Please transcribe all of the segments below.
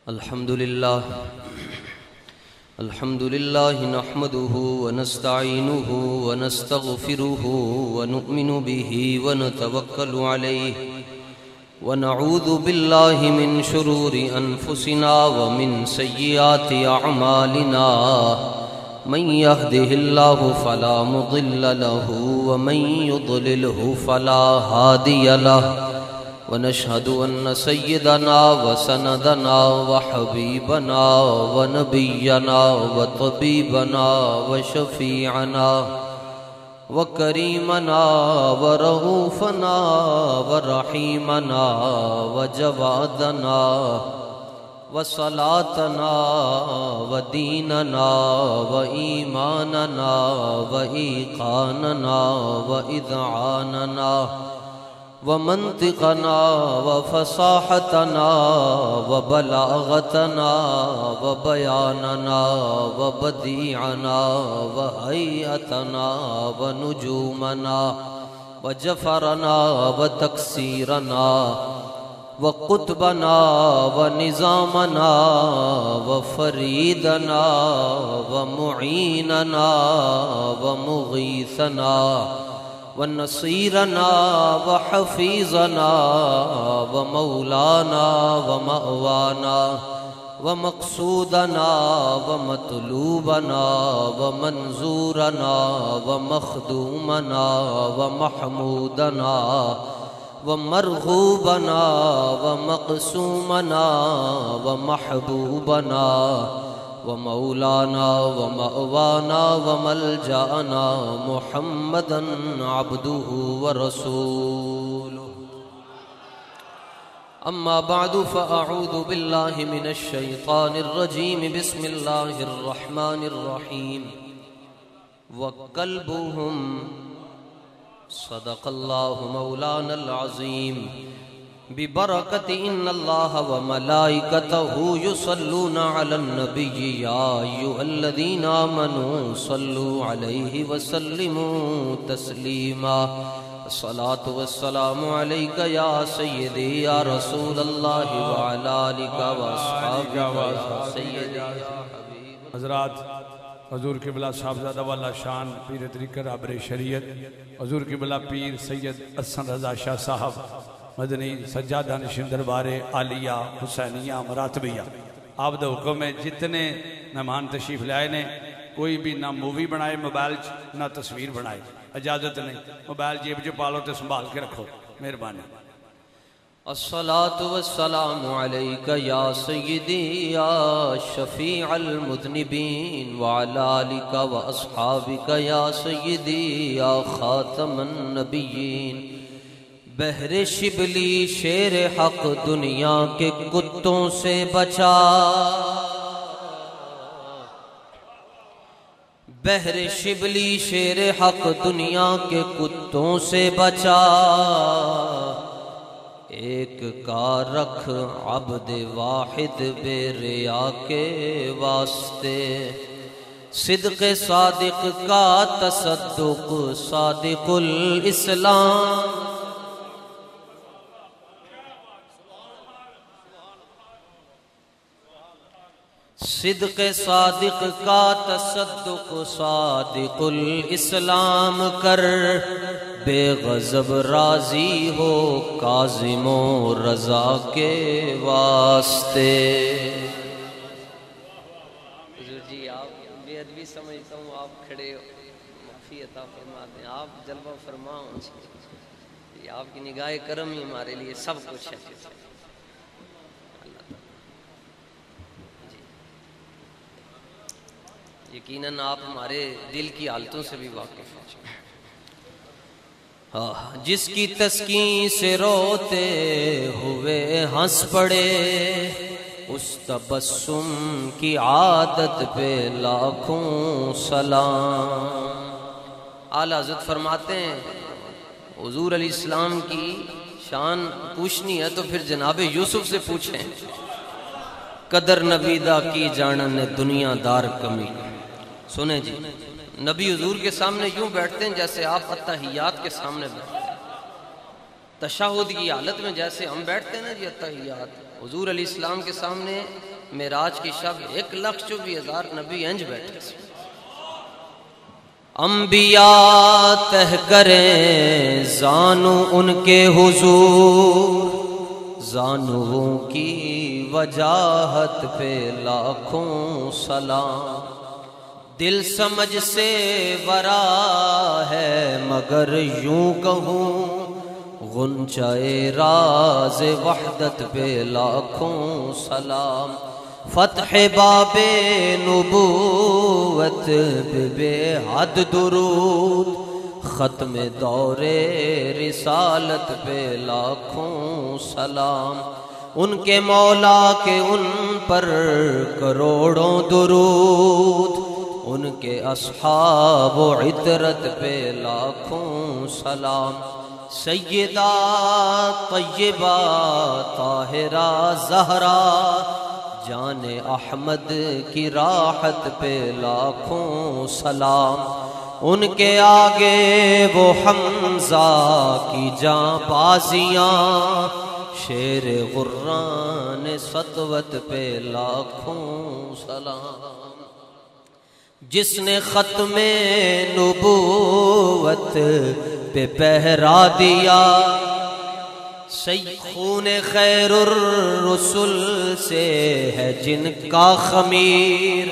الحمد لله نحمده ونستعينه ونستغفره ونؤمن به ونتوكل عليه ونعوذ بالله من شرور أنفسنا ومن سيئات أعمالنا من يهده الله فلا مضل له ومن يضلله فلا هادي له ونشهد أن سيدنا وسندنا وحبيبنا ونبينا وطبيبنا وشفيعنا وكريمنا ورؤوفنا ورحيمنا وجوادنا وصلاتنا وديننا وإيماننا وإيقاننا وإذعاننا ومنطقنا وفصاحتنا وبلاغتنا وبياننا وبديعنا وهيئتنا ونجومنا وجفرنا وتكسيرنا وقطبنا ونظامنا وفريدنا ومعيننا ومغيثنا ونصيرنا وحفيظنا ومولانا ومأوانا ومقصودنا ومطلوبنا ومنظورنا ومخدومنا ومحمودنا ومرغوبنا ومقسومنا ومحبوبنا ومولانا ومأوانا وملجأنا محمدا عبده ورسوله أما بعد فأعوذ بالله من الشيطان الرجيم بسم الله الرحمن الرحيم وكلبهم صدق الله مولانا العظيم ببركة إن الله وملائكته يصلون على النبي يا أيها الذين آمنوا صلوا عليه وسلموا تسليما الصلاة والسلام عليك يا سيدي يا رسول الله وعلى آلك وأصحابك يا سيدي يا حبيب حضرات حضور قبلہ صاحبزادہ والا شان پیر طریقہ رابر شریعت حضور قبلہ پیر سید حسن رضا شاہ صاحب مدنی سجادہ نشین دربار عالیہ حسینیہ مراتبیہ آپ دا حکم ہے جتنے مہمان تشریف لائے نے کوئی بھی نہ مووی بنائے موبائل نہ تصویر بنائے اجازت نہیں موبائل جیب جو پالو تے سنبھال کے رکھو مہربانی الصلاة والسلام عليك يا سيدي يا شفيع المذنبين وعلى آلك وأصحابك يا سيدي يا خاتم النبيين بحر شبلی شیر حق دنیا کے کتوں سے بچا بحر شبلی شیر حق دنیا کے کتوں سے بچا ایک کا رکھ عبد واحد بے ریا کے واسطے صدق صادق کا تصدق صادق الاسلام صدق صادق کا تصدق صادق الاسلام کر بے غضب راضی ہو کاظم و رضا کے واسطے حضور جی آپ بے ادبی سمجھتا ہوں آپ کھڑے معافی عطا فرما دیں آپ جلوہ فرما آپ کی نگاہ کرم ہی ہمارے لیے سب کچھ ہے یقیناً آپ ہمارے دل کی حالتوں سے بھی واقف ہیں جس کی تسکین سے روتے ہوئے ہنس پڑے اس تبسم کی عادت پہ لاکھوں سلام اعلیٰ حضرت فرماتے ہیں حضور علیہ السلام کی شان پوچھنی ہے تو پھر جناب یوسف سے پوچھیں قدر نبیدہ کی جانن دنیا دار کمی سنیں جی نبی حضور کے سامنے یوں بیٹھتے ہیں جیسے آپ اتحیات کے سامنے بیٹھتے ہیں تشہد کی حالت میں جیسے ہم بیٹھتے ہیں نا جی اتحیات حضور علیہ السلام کے سامنے معراج کی شب 1,24,000 نبی انج بیٹھے سے انبیاء تہ کریں زانو ان کے حضور زانووں کی وجاہت پہ لاکھوں سلام دل سمجھ سے ورا ہے مگر یوں کہوں غنچۂ راز وحدت پہ لاکھوں سلام فتح باب نبوت بے حد درود ختم دور رسالت پہ لاکھوں سلام ان کے مولا کے ان پر کروڑوں درود ان کے اصحاب و عطرت پہ لاکھوں سلام سیدہ طیبہ طاہرہ زہرا جان احمد کی راحت پہ لاکھوں سلام ان کے آگے وہ حمزہ کی جاں بازیاں شیر غران سطوت پہ لاکھوں سلام جس نے ختم نبوت پہ پہرا دیا خون خیر الرسل سے ہے جن کا خمیر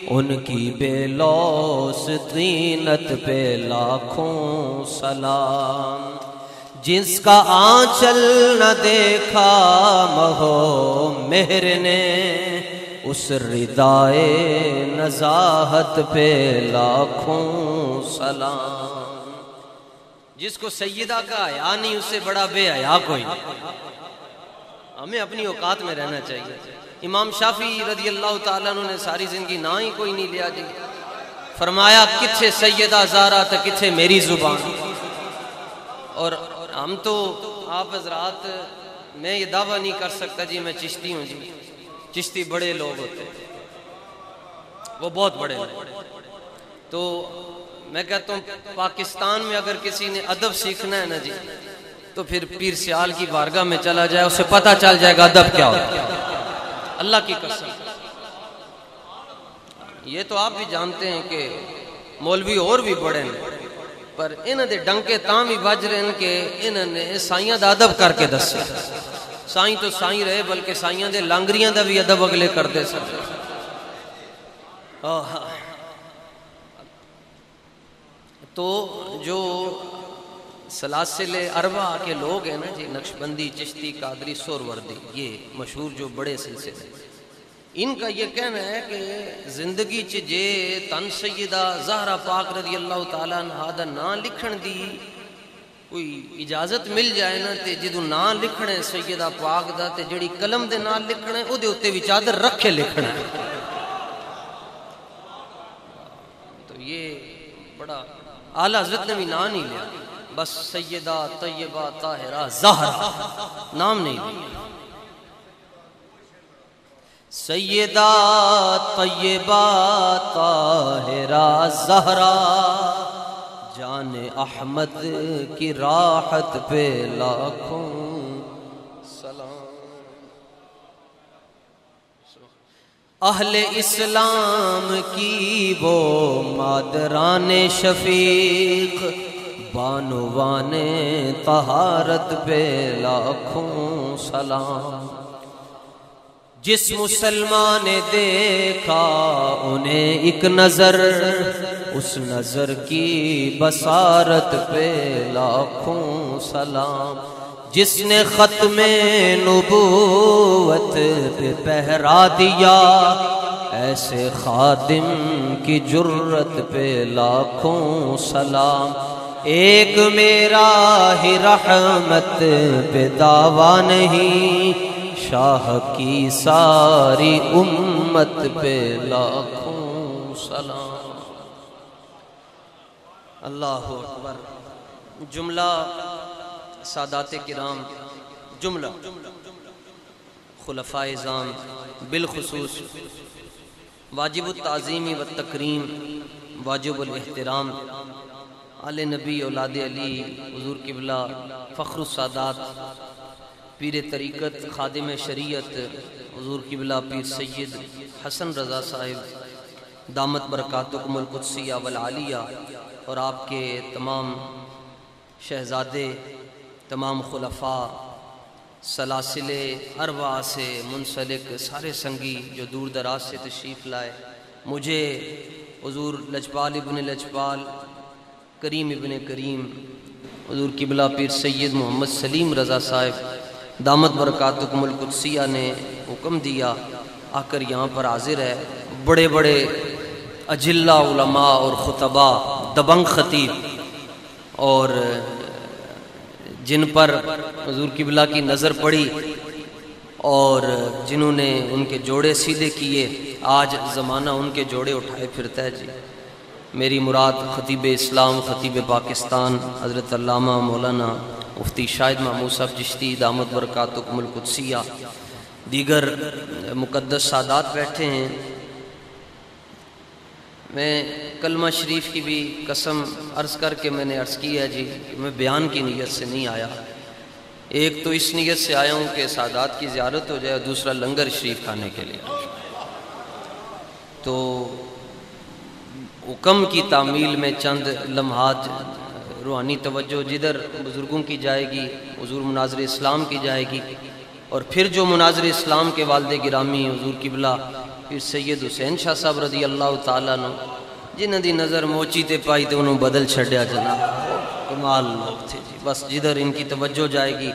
ان کی بے لوث طینت پہ لاکھوں سلام جس کا آنچل نہ دیکھا مہو مہر نے اس ردائے نزاہت پہ لاکھوں سلام جس کو سیدہ کا حیا نہیں اس سے بڑا بے حیا کوئی نہیں ہمیں اپنی اوقات میں رہنا چاہیے امام شافعی رضی اللہ تعالیٰ عنہ نے ساری زندگی نہ ہی کوئی نہیں لیا جی فرمایا کتھے سیدہ زہرا تو کتھے میری زبان اور ہم تو آپ حضرات میں یہ دعویٰ نہیں کر سکتا جی میں چشتی ہوں جی چشتی بڑے لوگ ہوتے وہ بہت بڑے لوگ تو میں کہتا ہوں پاکستان میں اگر کسی نے ادب سیکھنا ہے نا جی تو پھر پیر سیال کی بارگاہ میں چلا جائے اسے پتہ چل جائے گا ادب کیا ہوتا ہے اللہ کی قسم یہ تو آپ بھی جانتے ہیں کہ مولوی اور بھی بڑے ہیں پر انہوں نے ڈنکے تاں بھی بج رہے ہیں کہ انہوں نے سائیاں دا ادب کر کے دسے سائیں تو سائیں رہے بلکہ سائیاں دے لانگریاں دا بھی ادب اگلے کر دے سکتے تو جو سلاسل اربع کے لوگ ہیں نا جی نقشبندی چشتی قادری سہروردی یہ مشہور جو بڑے سلسلے ان کا یہ کہنا ہے کہ زندگی چ جے تن سیدہ زہرا پاک رضی اللہ تعالیٰ عنہ دا نام لکھن دی کوئی اجازت مل جائے نا تے جدو نام لکھنے سیدہ پاک دا تے جڑی قلم دے نام لکھنے او دے اتے بھی چادر رکھے لکھنے تو یہ بڑا اعلیٰ حضرت نے بھی نام نہیں لیا بس سیدہ طیبہ طاہرہ زہرا نام نہیں لیا سیدہ طیبہ طاہرہ زہرا جان احمد کی راحت پہ لاکھوں سلام اہل اسلام کی وہ مادران شفیق بانوان طہارت پہ لاکھوں سلام جس مسلمان نے دیکھا انہیں ایک نظر اس نظر کی بصارت پہ لاکھوں سلام جس نے ختم نبوت پہ پہرا دیا ایسے خادم کی جرت پہ لاکھوں سلام ایک میرا ہی رحمت پہ دعویٰ نہیں شاہ کی ساری امت پہ لاکھوں سلام اللہ اکبر جملہ سادات کرام جملہ خلفائے اعظام بالخصوص واجب التعظیم والتکریم واجب الاحترام آل نبی اولاد علی حضور قبلہ فخر السادات پیر طریقت خادم شریعت حضور قبلہ پیر سید حسن رضا صاحب دامت برکاتکم القدسیہ والعالیہ اور آپ کے تمام شہزادے، تمام خلفاء، سلاسل ارواح سے منسلک سارے سنگی جو دور دراز سے تشریف لائے، مجھے حضور لجپال ابن لجپال، کریم ابن کریم، حضور قبلہ پیر سید محمد سلیم رضا صاحب دامت برکاتکم القدسیہ نے حکم دیا آ کر یہاں پر حاضر ہے۔ بڑے بڑے اجلہ علماء اور خطبہ، دبنگ خطیب، اور جن پر حضور قبلہ کی نظر پڑی اور جنہوں نے ان کے جوڑے سیدھے کیے، آج زمانہ ان کے جوڑے اٹھائے پھرتا ہے جی۔ میری مراد خطیب اسلام، خطیب پاکستان حضرت علامہ مولانا مفتی شاہد محمود صاحب چشتی دامت برکاتکم القدسیہ، دیگر مقدس سادات بیٹھے ہیں۔ میں کلمہ شریف کی بھی قسم عرض کر کے میں نے عرض کی ہے جی کہ میں بیان کی نیت سے نہیں آیا، ایک تو اس نیت سے آیا ہوں کہ سادات کی زیارت ہو جائے، دوسرا لنگر شریف کھانے کے لیے۔ تو حکم کی تعمیل میں چند لمحات روحانی توجہ جدھر بزرگوں کی جائے گی، حضور مناظر اسلام کی جائے گی، اور پھر جو مناظر اسلام کے والد گرامی حضور قبلہ پھر سید حسین شاہ صاحب رضی اللہ تعالیٰ عنہ جنہاں دی نظر موچی تے پائی تے انہوں بدل چھڑیا جناب، کمال لوگ تھے جی۔ بس جدھر ان کی توجہ جائے گی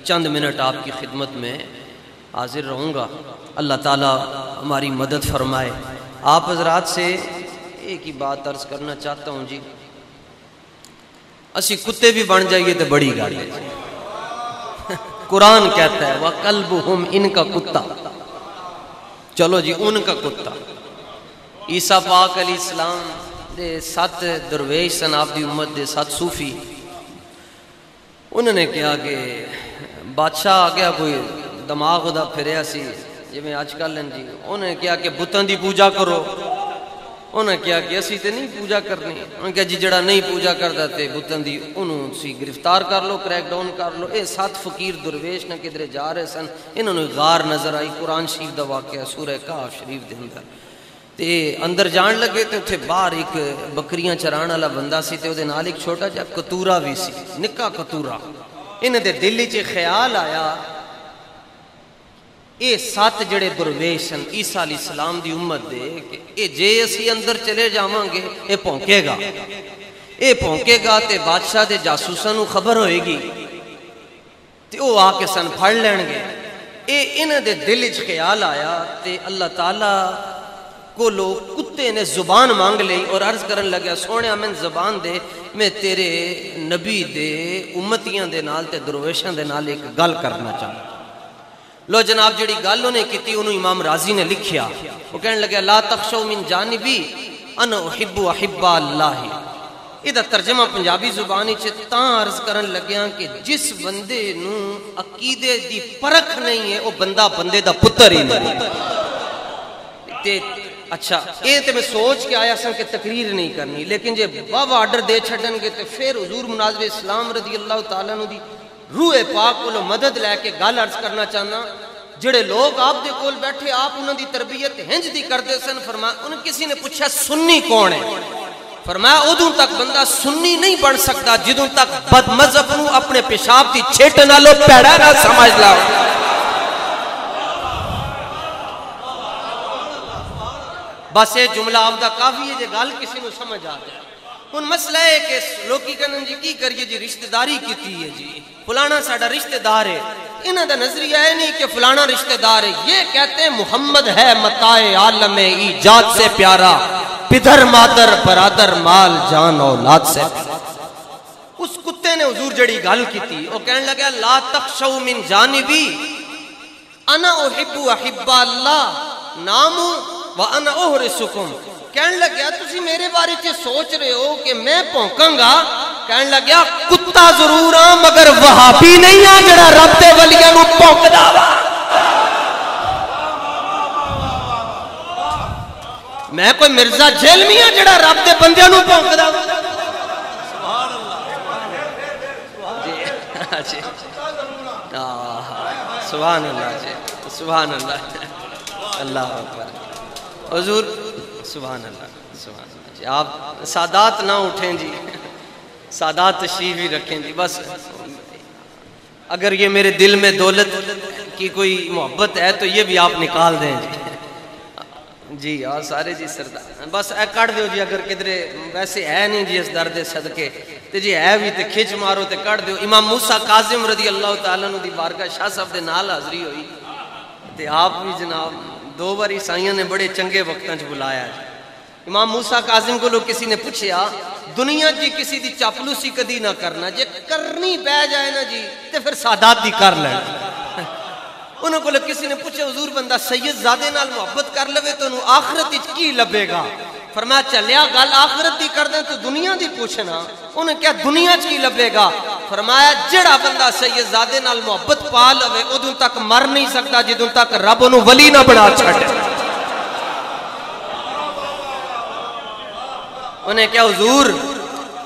چند منٹ آپ کی خدمت میں حاضر رہوں گا۔ اللہ تعالیٰ ہماری مدد فرمائے۔ آپ حضرات سے ایک ہی بات عرض کرنا چاہتا ہوں جی، اسی کتے بھی بن جائیے تو بڑی گال ہے جی۔ قرآن کہتا ہے وَقَلْبُهُمْ ان کا کتا، چلو جی ان کا کتا۔ عیسیٰ پاک علیہ السلام دے 7 درویش سن، آپ دی امت دے 7 صوفی، انہوں نے کہا کہ بادشاہ آ گیا، کوئی دماغ دا پھریا سی جی میں آج کل ہیں جی، انہوں نے کہا کہ بتاں دی پوجا کرو، انہوں نے کہا کہ اسی تے نہیں پوجا کرنی، انہوں نے کہا جی جڑا نہیں پوجا کردا تے بتاں دی انہوں سی گرفتار کر لو، کریک ڈاؤن کر لو۔ اے 7 فقیر درویش نہ کدھر جا رہے سن، انہوں نے غار نظر آئی، قرآن شریف دا واقعہ سورہ کہف شریف دے اندر، تے اندر جان لگے تے اتھے باہر ایک بکریاں چران والا بندہ سی تے اودے نال ایک چھوٹا جا کتورا بھی سی، نکا کتورا۔ انہاں دے دل وچ خیال آیا اے 7 جڑے درویش سن عیسیٰ علیہ السلام دی امت دے کہ اے جے اسی اندر چلے جاواں گے اے پھونکے گا تے بادشاہ دے جاسوساں نوں خبر ہوئے گی تے او آ کے سن پھڑ لین گے۔ اے انہاں دے دل وچ خیال آیا تے اللہ تعالیٰ کو لوگ کتے نے زبان مانگ لئی اور عرض کرن لگا سونیا میں زبان دے، میں تیرے نبی دے امتیاں دے نال تے درویشاں دے نال ایک گل کرنا چاہتا۔ لو جناب جڑی گل انہیں کیتی انہوں امام راضی نے لکھیا، وہ کہنے لگا لا تخشو من جانبی انا احب اللہ۔ یہ ترجمہ پنجابی زبانی تاں عرض کرن لگیا کہ جس بندے نو عقیدے دی پرکھ نہیں ہے وہ بندہ بندے دا پتر ہی نہیں۔ اچھا یہ تو میں سوچ کے آیا سن کہ تقریر نہیں کرنی، لیکن جے بابا آرڈر دے چھڑن گے تو پھر حضور مناظر اسلام رضی اللہ تعالیٰ عنہ دی روح پاک کو مدد لے کے گل عرض کرنا چاہنا۔ جڑے لوگ آپ دے کول بیٹھے آپ انہوں دی تربیت ہنج دی کردے سن، فرمایا انہوں کسی نے پوچھا سنی کون ہے، فرمایا ادوں تک بندہ سنی نہیں بن سکتا جدوں تک بد مذہب نو اپنے پیشاب دی چھٹ نالو پیڑا نہ سمجھ لاؤ۔ بس یہ جملہ آپ دا کافی ہے جے گل کسی نو سمجھ آ جائے۔ ان مسئلہ ہے کہ لوگی کہنے جی کی کریے جی رشتہ داری کیتی ہے جی فلانا ساڑا رشتہ دار ہے، انہاں دا نظریہ ہے نہیں کہ فلانا رشتہ دار ہے، یہ کہتے ہیں محمد ہے متاع عالم ایجاد سے پیارا، پدر مادر برادر مال جان اولاد سے پیارا۔ اس کتے نے حضور جڑی گل کیتی وہ کہنے لگا لا تخشو من جانبی انا احب اللہ نامو وانا احرسکم۔ کہنے لگیا تسی میرے بارے سے سوچ رہے ہو کہ میں پونکاں گا، کہنے لگیا کتا ضرور ہاں مگر وہابی نہیں ہاں جڑا رب دے ولیاں نو پونکدا وا۔ میں کوئی مرزا جیلمی ہاں جڑا رب دے بندیاں نو پونکدا وا۔ سبحان اللہ جی، سبحان اللہ، اللہ اکبر حضور، سبحان اللہ، سبحان اللہ جی۔ آپ سادات نہ اٹھیں جی، سادات تشریف ہی رکھیں جی۔ بس اگر یہ میرے دل میں دولت کی کوئی محبت ہے تو یہ بھی آپ نکال دیں جی۔ جی اور سارے جی سردار بس اے کٹ دیو جی، اگر کدھرے ویسے ہے نہیں جی اس درد صدقے تے جی ہے بھی تے کھچ مارو تے کٹ دیو۔ امام موسیٰ کاظم رضی اللہ تعالیٰ عنہ دی بارگاہ شاہ صاحب دے نال حاضری ہوئی تے آپ بھی جناب دو بار عیسائیوں نے بڑے چنگے وقتاں چ بلایا جی۔ امام موسیٰ کاظم کو لوگ کسی نے پوچھیا دنیا جی کسی دی چاپلوسی کدی نہ کرنا، جے کرنی پہ جائے نا جی تے پھر سادات دی کر لیں۔ انہوں کو کسی نے پوچھا حضور بندہ سید زادے نال محبت کر لوے تو انہوں آخرت کی لبے گا؟ فرمایا چلیا گل آخرت دی کر دیں تو دنیا دی پوچھنا، انہوں کیا دنیا کی لبے گا؟ فرمایا جڑا بندہ سید زادے نال محبت پا لوے ادھوں تک مر نہیں سکتا جدوں تک رب انہوں ولی نہ بنا چھڑے۔ انہیں کیا حضور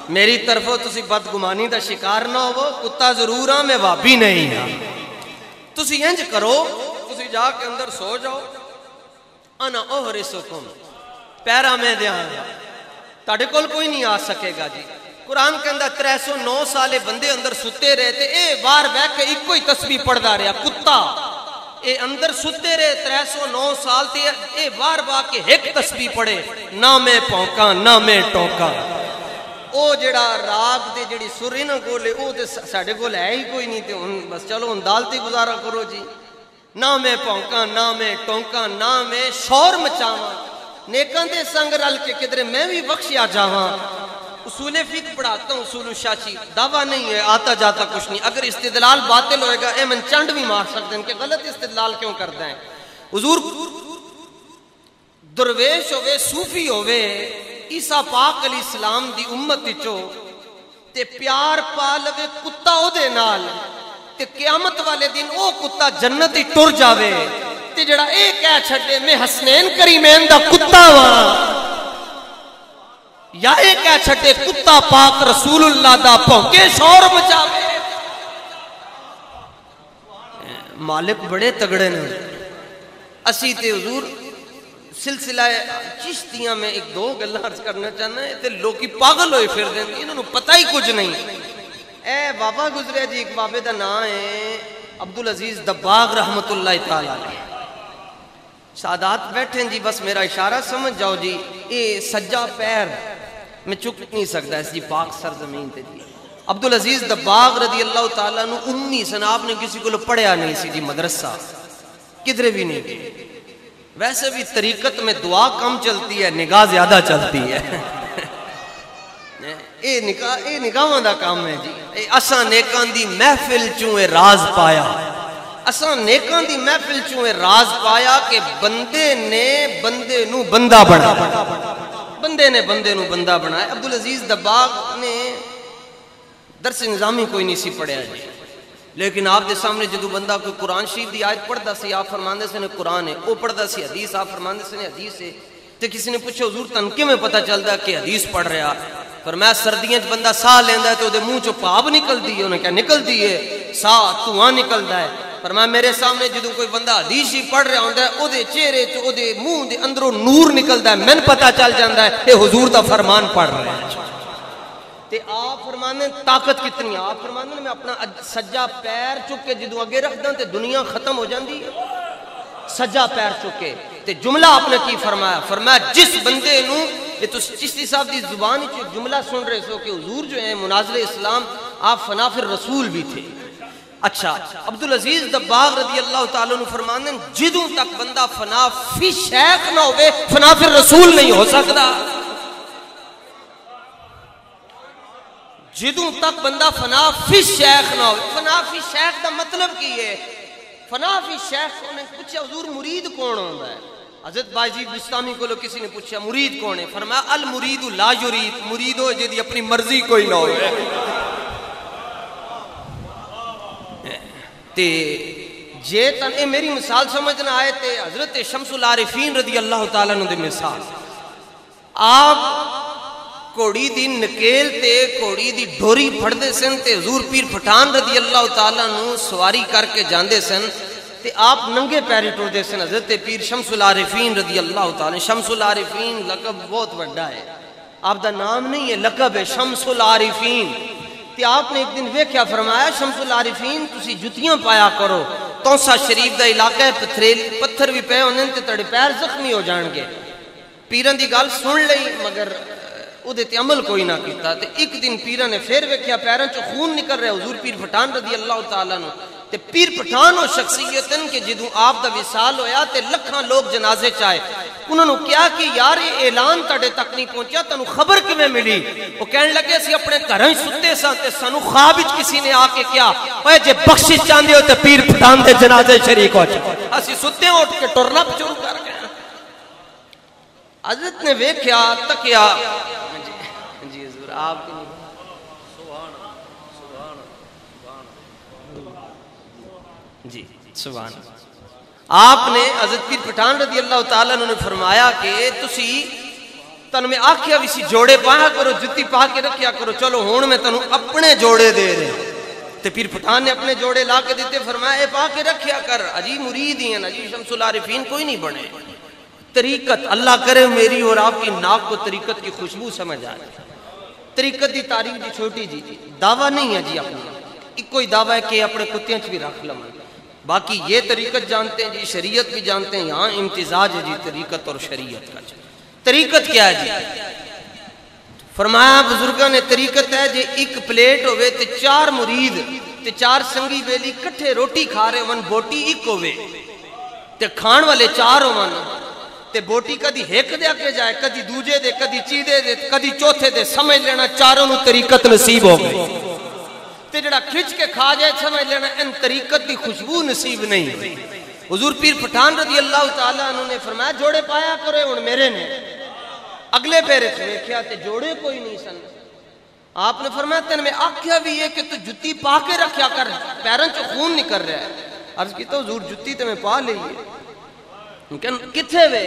میری طرفوں تسی بدگمانی دا شکار نہ ہو، کتا ضرور ہاں میں وابی نہیں ہاں۔ تسی انج کرو، تسی جا کے اندر سو جاؤ، انا احرسکم، پیرا میں دیاں گا، تاڑے کول کوئی نہیں آ سکے گا جی۔ قرآن کے اندر 309 سالے بندے اندر ستے رہے تھے، اے بار بیٹھ کے ایک کوئی تسبیح پڑھدا رہا کتا، اے اندر ستے رہے 309 سال تھے، اے بار بار کے ایک تسبیح پڑھے، نہ میں پونکا نہ میں ٹونکا۔ او جڑا راگ دے جڑی سری نہ گولے او دے ساڑھے گول ہے ہی کوئی نہیں تھے، بس چلو اندالتی گزارا کرو جی۔ نہ میں پونکا نہ میں ٹونکا نہ میں شور مچاواں، نیکان دے سنگ رل کے کدھرے میں بھی بخشیا جاواں۔ اصول فقہ پڑھاتا ہوں، اصول شاشی دعویٰ نہیں ہے، آتا جاتا کچھ نہیں۔ اگر استدلال باطل ہوئے گا اے من چنڈ بھی مار سکتے ہیں کہ غلط استدلال کیوں کرتے ہیں۔ حضور درویش ہوئے صوفی ہوئے عیسیٰ پاک علیہ السلام دی امت چو تے پیار پا لوے کتا او دے نال تے قیامت والے دن او کتا جنت ہی ٹر جاوے تے جڑا اے کہہ چھڑے میں حسنین کریمین دا کتا وہاں، یا اے کہہ چھڑے کتا پاک رسول اللہ دا پونکے شور مچاوے۔ مالک بڑے تگڑے نے۔ اسی تے حضور سلسلہ چشتیاں میں ایک دو گلہ عرض کرنا چاہنا ہے تے لوگی پاگل ہوئے پھر دیں گے، انہوں پتہ ہی کچھ نہیں۔ اے بابا گزرے جی، ایک بابے دا نام ہے عبدالعزیز دباغ رحمت اللہ تعالیٰ علیہ۔ سادات بیٹھیں جی، بس میرا اشارہ سمجھ جاؤ جی، اے سجا پیر میں چک نہیں سکتا اس جی پاک سرزمین تے جی۔ عبدالعزیز دباغ رضی اللہ تعالیٰ عنہ امی سناب نے کسی کو پڑھیا نہیں سی جی، مدرسہ کدھرے بھی نہیں گئے۔ ویسے بھی طریقت میں دعا کم چلتی ہے، نگاہ زیادہ چلتی ہے۔ اے نگاہاں دا کام ہے جی۔ اے اساں نیکان دی محفل چوئے راز پایا، اساں نیکان دی محفل چوئے راز پایا کہ بندے نے بندے نو بندہ بنا، بندے نے بندے نو بندہ بنایا۔ عبدالعزیز دباغ نے درس نظامی کوئی نہیں سی پڑھیا جی، لیکن آپ دے سامنے جدو بندہ کوئی قرآن شریف دی آیت پڑھدا سی، آپ فرماندے سے نے قرآن ہے، او پڑھدا سی حدیث، آپ فرماندے سے نے حدیث ہے، تے کسی نے پوچھا حضور تنکے میں پتہ چلدا ہے کہ حدیث پڑھ رہا؟ فرمایا سردیاں چ بندہ ساہ لیندا ہے تو دے منہ چوں پاپ نکلدی ہے، انہیں کیا نکلدی ہے؟ ساہ دھواں نکلدا ہے۔ فرمایا میرے سامنے جدو کوئی بندہ حدیث ہی پڑھ رہا ہوندا ہے، او دے چہرے تے او دے منہ دے اندروں نور نکلدا ہے، مین پتہ چل جاندا ہے اے حضور دا فرمان پڑھ رہا ہے۔ تے آپ فرمانے طاقت کتنی ہے؟ آپ فرمانے میں اپنا سجا پیر چکے جدو اگے رکھ دیں تے دنیا ختم ہو جاندی ہے، سجا پیر چکے تے جملہ آپ نے کی فرمایا؟ فرمایا جس بندے نو، یہ تو چشتی صاحب دی زبان ہی جملہ سن رہے سو کہ حضور جو ہیں مناظر اسلام آپ فنا فی الرسول بھی تھے۔ اچھا عبدالعزیز دباغ رضی اللہ تعالیٰ عنہ فرمانے جدوں تک بندہ فنا فی شیخ نہ ہوئے فنا فی الرسول نہیں ہو سکتا۔ جدوں تک بندہ فنا فی شیخ نہ ہوئے، فنا فی شیخ دا مطلب کی ہے؟ فنا فی شیخ نے پوچھا حضور مرید کون ہوتا ہے؟ حضرت بایزید بستامی کو لوگ کسی نے پوچھا مرید کون ہے؟ فرمایا المرید لا یرید، مرید ہو جدی اپنی مرضی کوئی نہ ہوئے۔ تے جے تن اے میری مثال سمجھنا آئے تے حضرت شمس العارفین رضی اللہ تعالیٰ عنہ دے مثال، آپ گھوڑی دی نکیل تے گھوڑی دی ڈوری پھڑدے سن تے حضور پیر پٹھان رضی اللہ تعالیٰ نو سواری کر کے جاندے سن تے آپ ننگے پیری ٹردے سن. حضرت پیر شمس العارفین رضی اللہ تعالیٰ. شمس العارفین لقب بہت بڑا ہے, آپ دا نام نہیں ہے, لقب ہے شمس العارفین. تے آپ نے ایک دن ویکھیا, فرمایا شمس العارفین تسی جتیاں پایا کرو, توسا شریف دا علاقہ ہے, پتھر بھی پے ہوندے تے تڑے پیر زخمی ہو جان گے. پیران دی گل سن لئی مگر او دے تے عمل کوئی نہ کیتا. تے ایک دن پیران نے پھر ویکھیا پیراں چوں خون نکل رہا, حضور پیر پٹھان رضی اللہ تعالیٰ نو. تے پیر پٹھان ہو شخصیتن کہ جدوں آپ دا وصال ہویا تے لکھاں لوگ جنازے چائے. انہوں نے کیا کہ یار یہ اعلان تاڑے تک نہیں پہنچیا, تنو خبر کیویں ملی؟ وہ کہنے لگے سی اپنے گھراں ستے ساں تے سانو خواب وچ کسی نے آ کے کیا اوے جے بخشش چاندے ہو تے پیر پٹھان دے جنازے شریک ہو جاؤ. اسی ستے اٹھ کے ٹرنا شروع کر گئے. حضرت نے ویکھیا تکیا, جی حضور آپ کی جی سبحان. آپ نے حضرت پیر پٹھان رضی اللہ تعالیٰ نے فرمایا کہ تسی تن میں آکھیا بھی سی جوڑے پایا کرو, جتی پا کے رکھیا کرو, چلو ہون میں تنو اپنے جوڑے دے رہے. تے پیر پٹھان نے اپنے جوڑے لا کے دیتے, فرمایا اے پا کے رکھیا کر, عجیب مرید ہی ہیں, عجیب شمس العارفین کوئی نہیں بنے. طریقت اللہ کرے میری اور آپ کی ناک کو طریقت کی خوشبو سمجھ آئے. طریقت دی تعریف دی چھوٹی جی دعویٰ نہیں ہے جی اپنا, ایک کوئی دعویٰ ہے کہ اپنے کتیاں چ بھی رکھ لمن. باقی یہ طریقت جانتے ہیں جی, شریعت بھی جانتے ہیں, یہاں امتزاج ہے جی طریقت اور شریعت کا. طریقت کیا ہے جی؟ فرمایا بزرگاں نے طریقت ہے جی ایک پلیٹ ہوئے تے 4 مرید تے 4 سنگی بیلی کٹھے روٹی کھا رہے ون, بوٹی ایک ہوئے تے کھان والے 4 ہوئے تے بوٹی کدی ایک دے کے جائے, کدی دوجے دے, کدی چیدے دے, کدی چوتھے دے, سمجھ لینا چاروں نو طریقت نصیب ہو گئی. تے جڑا کھچ کے کھا جائے سمجھ لینا ان طریقت دی خوشبو نصیب نہیں ہوئی. حضور پیر پٹھان رضی اللہ تعالیٰ عنہ نے فرمایا جوڑے پایا کرے ہن میرے نے. اگلے پیرے سے دیکھیا تے جوڑے کوئی نہیں سن. آپ نے فرمایا تن میں آکھیا بھی ہے کہ تو جتی پا کے رکھیا کر, پیروں چوں خون نکل رہا ہے. عرض کیتا حضور جتی تے میں پا لئی ہے. کتھے وے؟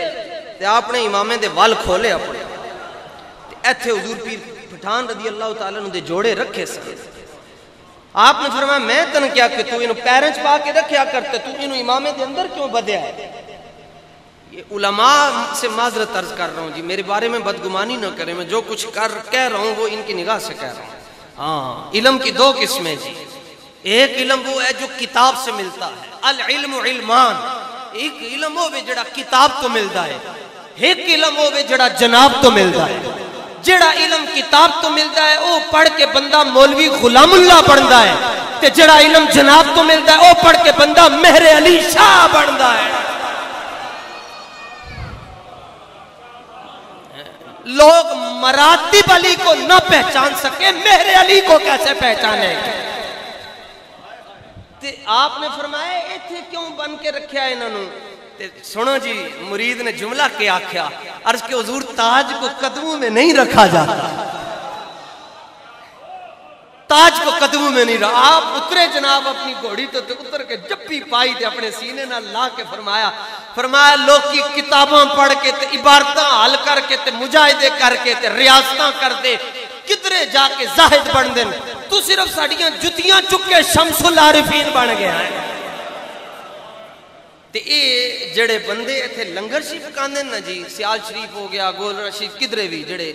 تے آپ نے امامے دے وال کھولے اپنے, ایتھے حضور پیر پٹھان رضی اللہ تعالیٰ عنہ دے جوڑے رکھے سن. آپ نے فرمایا میں تن کیا کہ تو انہوں پیرنچ پا کے رکھیا کرتے, تو انہوں امامے دے اندر کیوں بدیا ہے؟ یہ علماء سے معذرت عرض کر رہا ہوں جی, میرے بارے میں بدگمانی نہ کریں, میں جو کچھ کہہ رہا ہوں وہ ان کی نگاہ سے کہہ رہا ہوں. ہاں, علم کی 2 قسمیں جی. ایک علم وہ ہے جو کتاب سے ملتا ہے, العلم علمان. ایک علم وہ ہے جڑا کتاب تو ملتا ہے, ایک علم وہ ہے جڑا جناب تو ملتا ہے. جڑا علم کتاب تو ملتا ہے وہ پڑھ کے بندہ مولوی غلام اللہ بنتا ہے, تے جڑا علم جناب تو ملتا ہے وہ پڑھ کے بندہ مہر علی شاہ بنتا ہے. لوگ مراتب علی کو نہ پہچان سکے, مہر علی کو کیسے پہچانے؟ تے آپ نے فرمایا ایتھے کیوں بن کے رکھیا انہوں نے؟ سنو جی, مرید نے جملہ کیا آکھیا, عرض کہ حضور تاج کو قدموں میں نہیں رکھا جاتا, تاج کو قدموں میں نہیں رکھا. آپ اترے جناب اپنی گھوڑی تو اتر کے جپی پائی تے اپنے سینے نہ لا کے فرمایا لوگ کی کتاباں پڑھ کے تے عبارتاں حل کر کے تے مجاہدے کر کے تے ریاستاں کر دے, کدرے جا کے زاہد بن دیں, تو صرف ساڑیاں جتیاں چکے شمس العارفین بن گیا ہے. تے اے جڑے بندے ایتھے لنگر شریف کاندے نا جی, سیال شریف ہو گیا, گولڑا شریف, کدرے بھی جڑے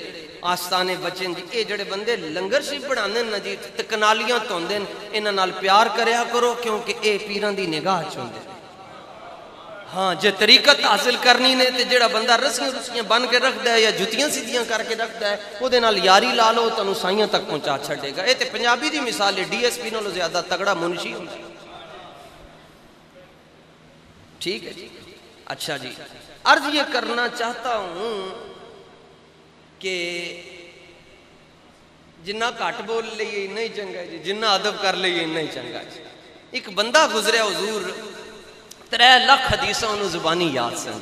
آستانے بچن جی, اے جڑے بندے لنگر شریف بناندے نا جی تے کنالیاں توندے, انہاں نال پیار کریا کرو کیونکہ اے پیران دی نگاہ چوندے. ہاں جے طریقت حاصل کرنی نے تے جڑا بندہ رسیاں بن کے رکھدا ہے یا جتیاں سیدھیاں کر کے رکھدا ہے او دے نال یاری لا لو تانوں سائیاں تک پہنچا چھڈے گا. اے تے پنجابی دی مثال ہے, ڈی ایس پی نالوں زیادہ تگڑا منشی ہوندا. ٹھیک ہے جی. اچھا جی, عرض یہ کرنا چاہتا ہوں کہ جنہ کٹ بول لئیے نہیں چنگا جی, جنہ ادب کر لئیے نہیں چنگا جی. ایک بندہ گزرے حضور 3 لاکھ حدیثاں انہوں زبانی یاد سن.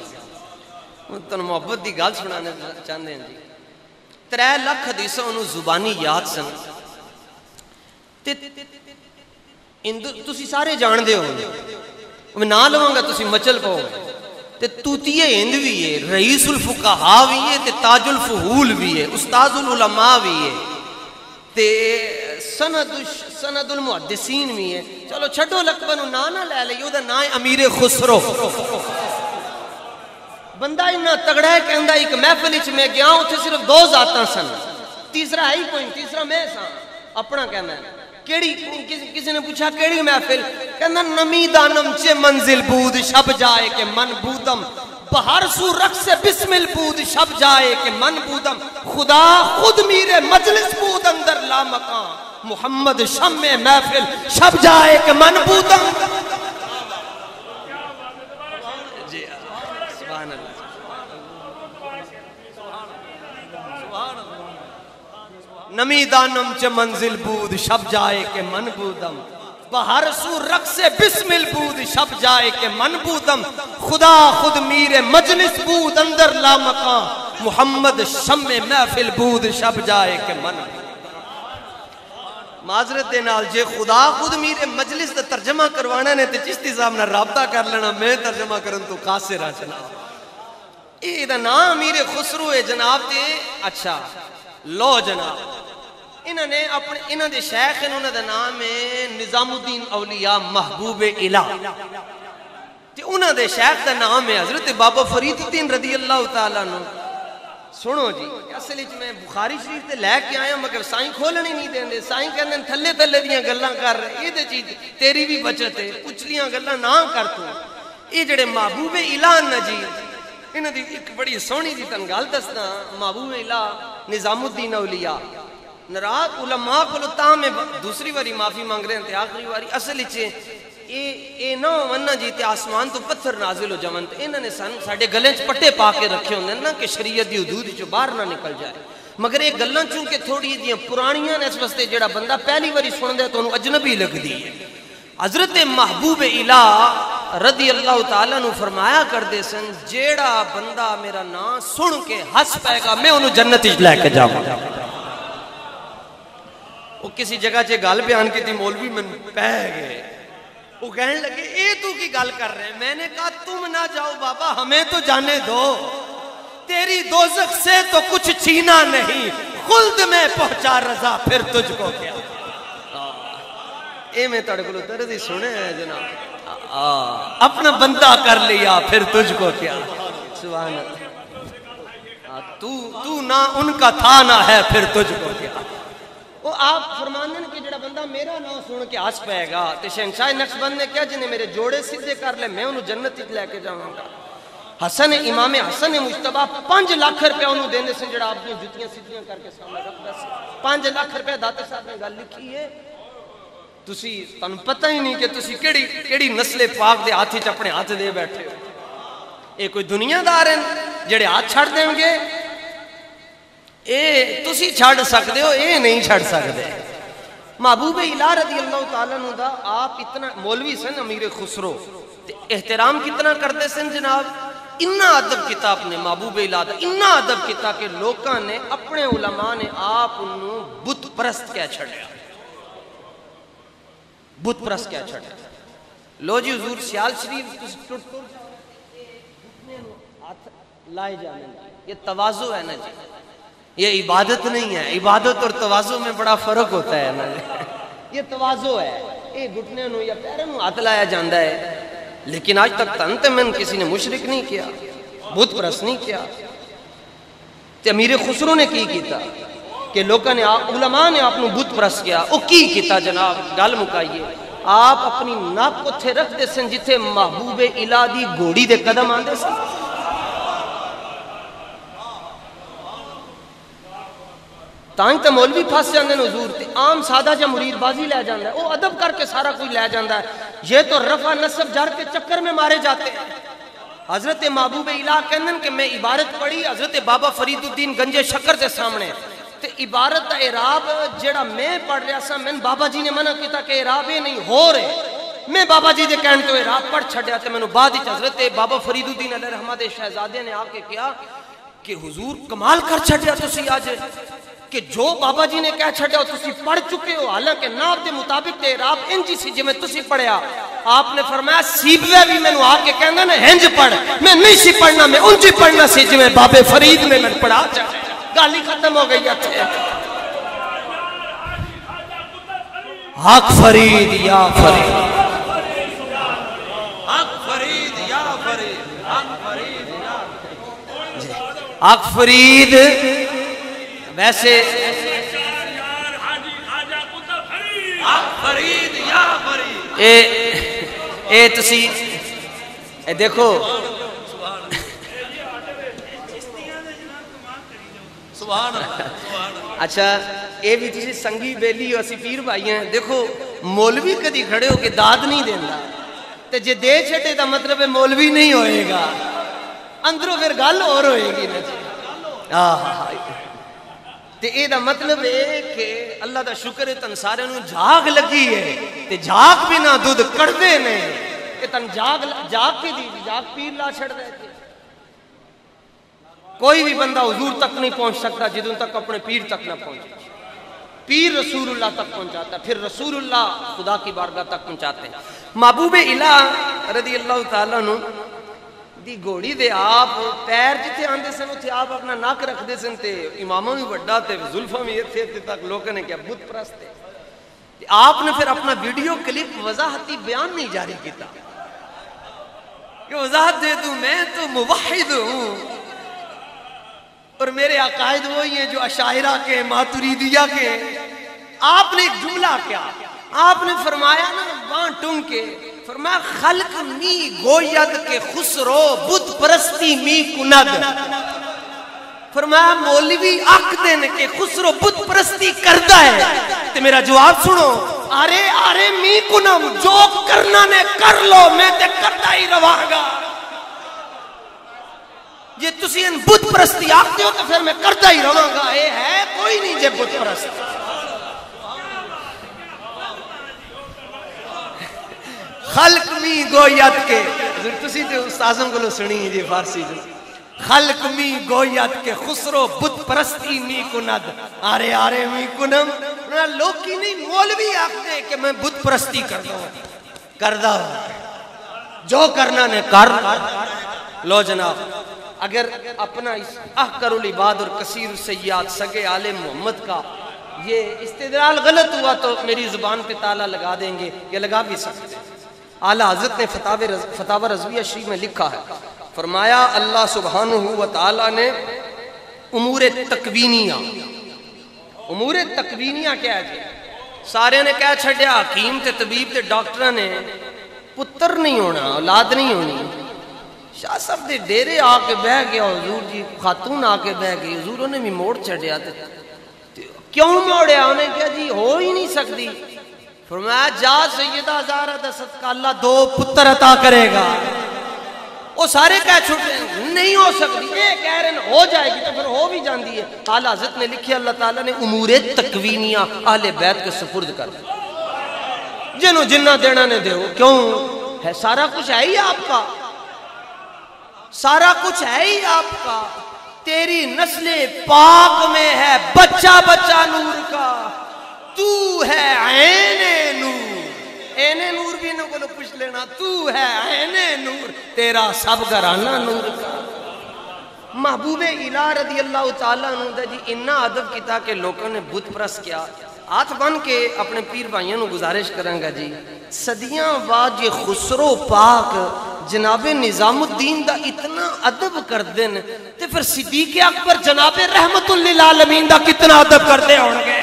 تن محبت دی گل سنانے چاہتے ہیں جی. 3 لاکھ حدیثاں انہوں زبانی یاد سن. تسی سارے جان دے ہوں, میں نہ لواں گا تسی مچل پاؤ. تے توتیہ ہند بھی ہے، رئیس الفقہا بھی ہے تے تاج الفہول بھی ہے، استاذ العلماء بھی ہے تے سند المحدثین بھی ہے. چلو چھڈو لقب نو نہ لے لئیو دا نا ہے امیر خسرو. بندہ اتنا تگڑا ہے کہ اندہ ایک محفل وچ میں گیا ہوں، صرف 2 ذاتاں سن، تیسرا ہے ہی کوئی، تیسرا میں سا اپنا کہنا ہے. کیڑی کسی نے پوچھا کیڑی محفل؟ کہنا نمی دانم چے منزل بود شب جائے کہ من بودم، بہر سو رقص بسمل بود شب جائے کہ من بودم، خدا خود میرے مجلس بود اندر لا مکان، محمد شمع محفل شب جائے کہ من بودم. جی سبحان اللہ. نمی دانم چ منزل بود شب جائے کہ من بودم، بہر سو رقص بسمل بود شب جائے کہ من بودم، خدا خود میر مجلس بود اندر لا مکان، محمد شمع محفل بود شب جائے کہ من بودم. معذرت دے نال جے خدا خود میر مجلس دا ترجمہ کروانا نے تے چشتی صاحب نہ رابطہ کر لینا، میں ترجمہ کرن تو قاصر آچنا. اے دا نام امیر خسرو ہے جناب تے. اچھا لو جناب انہوں نے اپنے انہوں نے شیخ انہوں نے نام ہے نظام الدین اولیاء محبوب الہ تے انہوں نے شیخ دا نام ہے حضرت بابا فرید الدین رضی اللہ تعالیٰ عنہ. سنو جی اصل وچ میں بخاری شریف تے لے کے آیا مگر سائیں کھولنے نہیں دیندے. سائیں کہندے تھلے تھلے دیاں گلاں کر اے تے چیز تیری بھی بچت ہے، اچھلیاں گلاں نہ کر تو. اے جڑے محبوب الہ نہ جی انہاں دی ایک بڑی سونی دی تن گل دسنا. محبوب الہ نظام الدین اولیاء ناراض علماء کو تا میں دوسری واری معافی مانگ رہے ہیں تے آخری واری اصل وچ اے نہ وننا جی تے آسمان تو پتھر نازل ہو جاون تے انہاں نے ساڈے گلے چ پٹے پا کے رکھے ہوندے نا کہ شریعت دی حدود چوں باہر نہ نکل جائے. مگر یہ گلاں چونکہ تھوڑی جیاں پرانیاں نے اس واسطے جڑا بندہ پہلی واری سندا ہے تو انہوں اجنبی لگدی ہے. حضرت محبوب الہ رضی اللہ تعالیٰ نو فرمایا کردے سن جیڑا بندہ میرا نام سن کے ہس پائے گا میں انہوں جنت وچ لے کے جاواں گا. وہ کسی جگہ چے گل بیان کی تھی مولوی من پہ گئے. وہ کہنے لگے اے تو کی گل کر رہے ہیں؟ میں نے کہا تم نہ جاؤ بابا ہمیں تو جانے دو، تیری دوزخ سے تو کچھ چھینا نہیں، خلد میں پہنچا رضا پھر تجھ کو کیا. اے میں تڑے کو درد ہی سنے ہیں جناب، اپنا بندہ کر لیا پھر تجھ کو کیا. سبحان اللہ. تو نہ ان کا تھا نہ ہے پھر تجھ کو کیا. وہ آپ فرمانے کہ جڑا بندہ میرا نام سن کے ہس پائے گا تے شہنشاہ نقشبند نے کیا جنہیں میرے جوڑے سیدھے کر لے میں انہوں جنت وچ لے کے جاواں گا. حسن امام حسن مجتبیٰ 5 لاکھ روپے انہوں دیندے سن جڑا اپنی جتیاں سیدھیاں کر کے سامنے رکھدا سی. 5 لاکھ روپے داتے صاحب نے گل لکھی ہے. تسی تانوں پتہ ہی نہیں کہ تسی کیڑی نسل پاک دے ہاتھ وچ اپنے ہاتھ دے بیٹھے ہو. اے کوئی دنیا دار ہیں جڑے ہاتھ چھڑ دیں گے؟ اے تسی چھڑ سکتے ہو، اے نہیں چھڑ سکتے. محبوب الہ رضی اللہ تعالیٰ عنہ دا آپ اتنا مولوی سن امیر خسرو احترام کتنا کرتے سن جناب. اتنا ادب کیتا اپنے محبوب الہ دا، اتنا ادب کیتا کہ لوکاں نے اپنے علماء نے آپ انہوں بت پرست کیا چھڑیا، بت پرست کیا چھڑیا. لو جی حضور سیال شریف ٹوٹ ہاتھ لائے جانے، یہ تواضع ہے نا جی، یہ عبادت نہیں ہے. عبادت اور تواضع میں بڑا فرق ہوتا ہے نا. یہ تواضع ہے، یہ گھٹنے نو یا پیروں نو ہاتھ لایا جاندہ ہے. لیکن آج تک تنت من کسی نے مشرک نہیں کیا، بت پرست نہیں کیا. تے امیر خسرو نے کی کیتا کہ لوگوں نے علماء نے آپ نو بت پرست کیا. او کی کیتا جناب گل مکائیے. آپ اپنی ناک اتھے رکھ دے سن جتھے محبوب الہ دی گھوڑی دے قدم آندے سن. تائیں تے مولوی پھنس جاندے نے حضور تے عام سادہ جا مرید بازی لے جاندہ ہے. وہ ادب کر کے سارا کوئی لے جاندہ ہے. یہ تو رفع نصب جر کے چکر میں مارے جاتے ہیں. حضرت محبوب الہ کہندن کہ میں عبارت پڑھی حضرت بابا فرید الدین گنجے شکر دے سامنے تے عبارت دا اعراب جڑا میں پڑھ رہا سا میں بابا جی نے منع کیتا کہ اعراب یہ نہیں ہو رہے. میں بابا جی دے کہنے تو اعراب پڑھ چھڑیا تے میں نے بعد ہی حضرت بابا فرید الدین علیہ رحمت شہزادے نے آ کے کیا کہ حضور کمال کر چھڑیا تسی آج کہ جو بابا جی نے کہہ چھڑیا ہو تسی پڑھ چکے ہو، حالانکہ ناب دے مطابق تے اعراب انجی سی جی میں تسی پڑھیا. آپ نے فرمایا سیبوے بھی میں آ کے کہنا نا ہنج پڑھ، میں نہیں سی پڑھنا، میں انجی پڑھنا سی جو بابے فرید نے میں پڑھا چاہے گالی ختم ہو گئی تھے. حق فرید یا فرید، حق فرید یا فرید، حق فرید یا فرید، حق فرید. ویسے حق فرید یا فرید اے تسی اے دیکھو اچھا اے بھی تسی سنگی بیلی اسی پیر بھائی ہیں. دیکھو مولوی کدی کھڑے ہو کے داد نہیں دینا تے جے دے چھٹے دا مطلب ہے مولوی نہیں ہوئے گا، اندروں پھر گل اور ہوئے گی نا. تے اے دا مطلب ہے کہ اللہ دا شکر ہے تن سارے نو جھاگ لگی ہے تے جھاگ بھی نہ دودھ کڑدے نے کہ تن جھاگ کی دی جھاگ پیر لا چھڑ دے. کوئی بھی بندہ حضور تک نہیں پہنچ سکتا جدوں تک اپنے پیر تک نہ پہنچے. پیر رسول اللہ تک پہنچاتا، پھر رسول اللہ خدا کی بارگاہ تک پہنچاتے ہیں. محبوب الہ رضی اللہ تعالیٰ عنہ دی گھوڑی دے آپ پیر جتھے آندے سن اتھے آپ اپنا ناک رکھ دے سن تے اماموں بھی بڑا تے زلفوں بھی اتھے تک لوگوں نے کیا بت پرست تے آپ نے پھر اپنا ویڈیو کلپ وضاحتی بیان نہیں جاری کیتا کہ وضاحت دے دوں میں تو موحد ہوں اور میرے عقائد وہی ہیں جو اشاعرہ کے ماتریدیہ کے. آپ نے ایک جملہ کیا آپ نے فرمایا نا وہاں ٹنگ کے فرمایا خلق می گوید کے خسرو بت پرستی می کند. فرمایا مولوی اک دن کے خسرو بت پرستی کردا ہے تے میرا جواب سنو آرے آرے می کنم جو کرنا نے کر لو میں تے کردا ہی رواں گا. یہ تسی ان بت پرستی آکتے ہو تو پھر میں کردا ہی رواں گا. اے ہے کوئی نہیں جے بت پرست. خلق می گوید کے تسی تے استاذوں کو سنی جی فارسی جو خلق می گوید کے خسرو بت پرستی می کند آرے آرے می کنم. لوگ کی نہیں مولوی آکتے کہ میں بت پرستی کردہ ہوں جو کرنا نے کر لو. جناب اگر اپنا احقر العباد اور کثیر السیئات سگے آل محمد کا یہ استدلال غلط ہوا تو میری زبان پہ تالا لگا دیں گے، یہ لگا بھی سکتے. اعلیٰ حضرت نے فتاوی رضویہ شریف میں لکھا ہے فرمایا اللہ سبحانہ و تعالیٰ نے امور تکوینیہ کیا ہے جی سارے نے کہا چھڑیا حکیم تے طبیب تے ڈاکٹر نے پتر نہیں ہونا اولاد نہیں ہونی. شاہ صاحب دے ڈیرے آ کے بہ گیا حضور جی خاتون آ کے بہ گئی حضور نے بھی موڑ چڑھیا کیوں موڑیا انہیں کہا جی ہو ہی نہیں سکتی. فرمایا جا سیدہ زہرا دا صدقہ اللہ 2 پتر عطا کرے گا. وہ سارے کہہ چھوٹے نہیں ہو سکتی یہ کہہ رہے ہیں ہو جائے گی تو پھر ہو بھی جاندی ہے. اعلیٰ حضرت نے لکھی اللہ تعالیٰ نے امور تکوینیہ اہل بیت کے سپرد کر جنہوں جنہ دینا نے دیو. کیوں ہے سارا کچھ ہے ہی آپ کا، سارا کچھ ہے ہی آپ کا. تیری نسل پاک میں ہے بچہ بچہ نور کا. تو ہے عین نور، عین نور بھی انہوں کو پوچھ لینا. تو ہے عین نور، تیرا سب گھرانہ نور کا. محبوب الہ رضی اللہ تعالیٰ عنہ جی انہا ادب کیتا کہ لوگوں نے بت پرست کیا. ہاتھ بن کے اپنے پیر بھائیوں نے گزارش کریں گا جی صدیاں بعد یہ خسرو پاک جناب نظام الدین دا اتنا ادب کر دیں تے پھر صدیق اکبر جناب رحمت للعالمین دا کتنا ادب کر دے ہوں گے.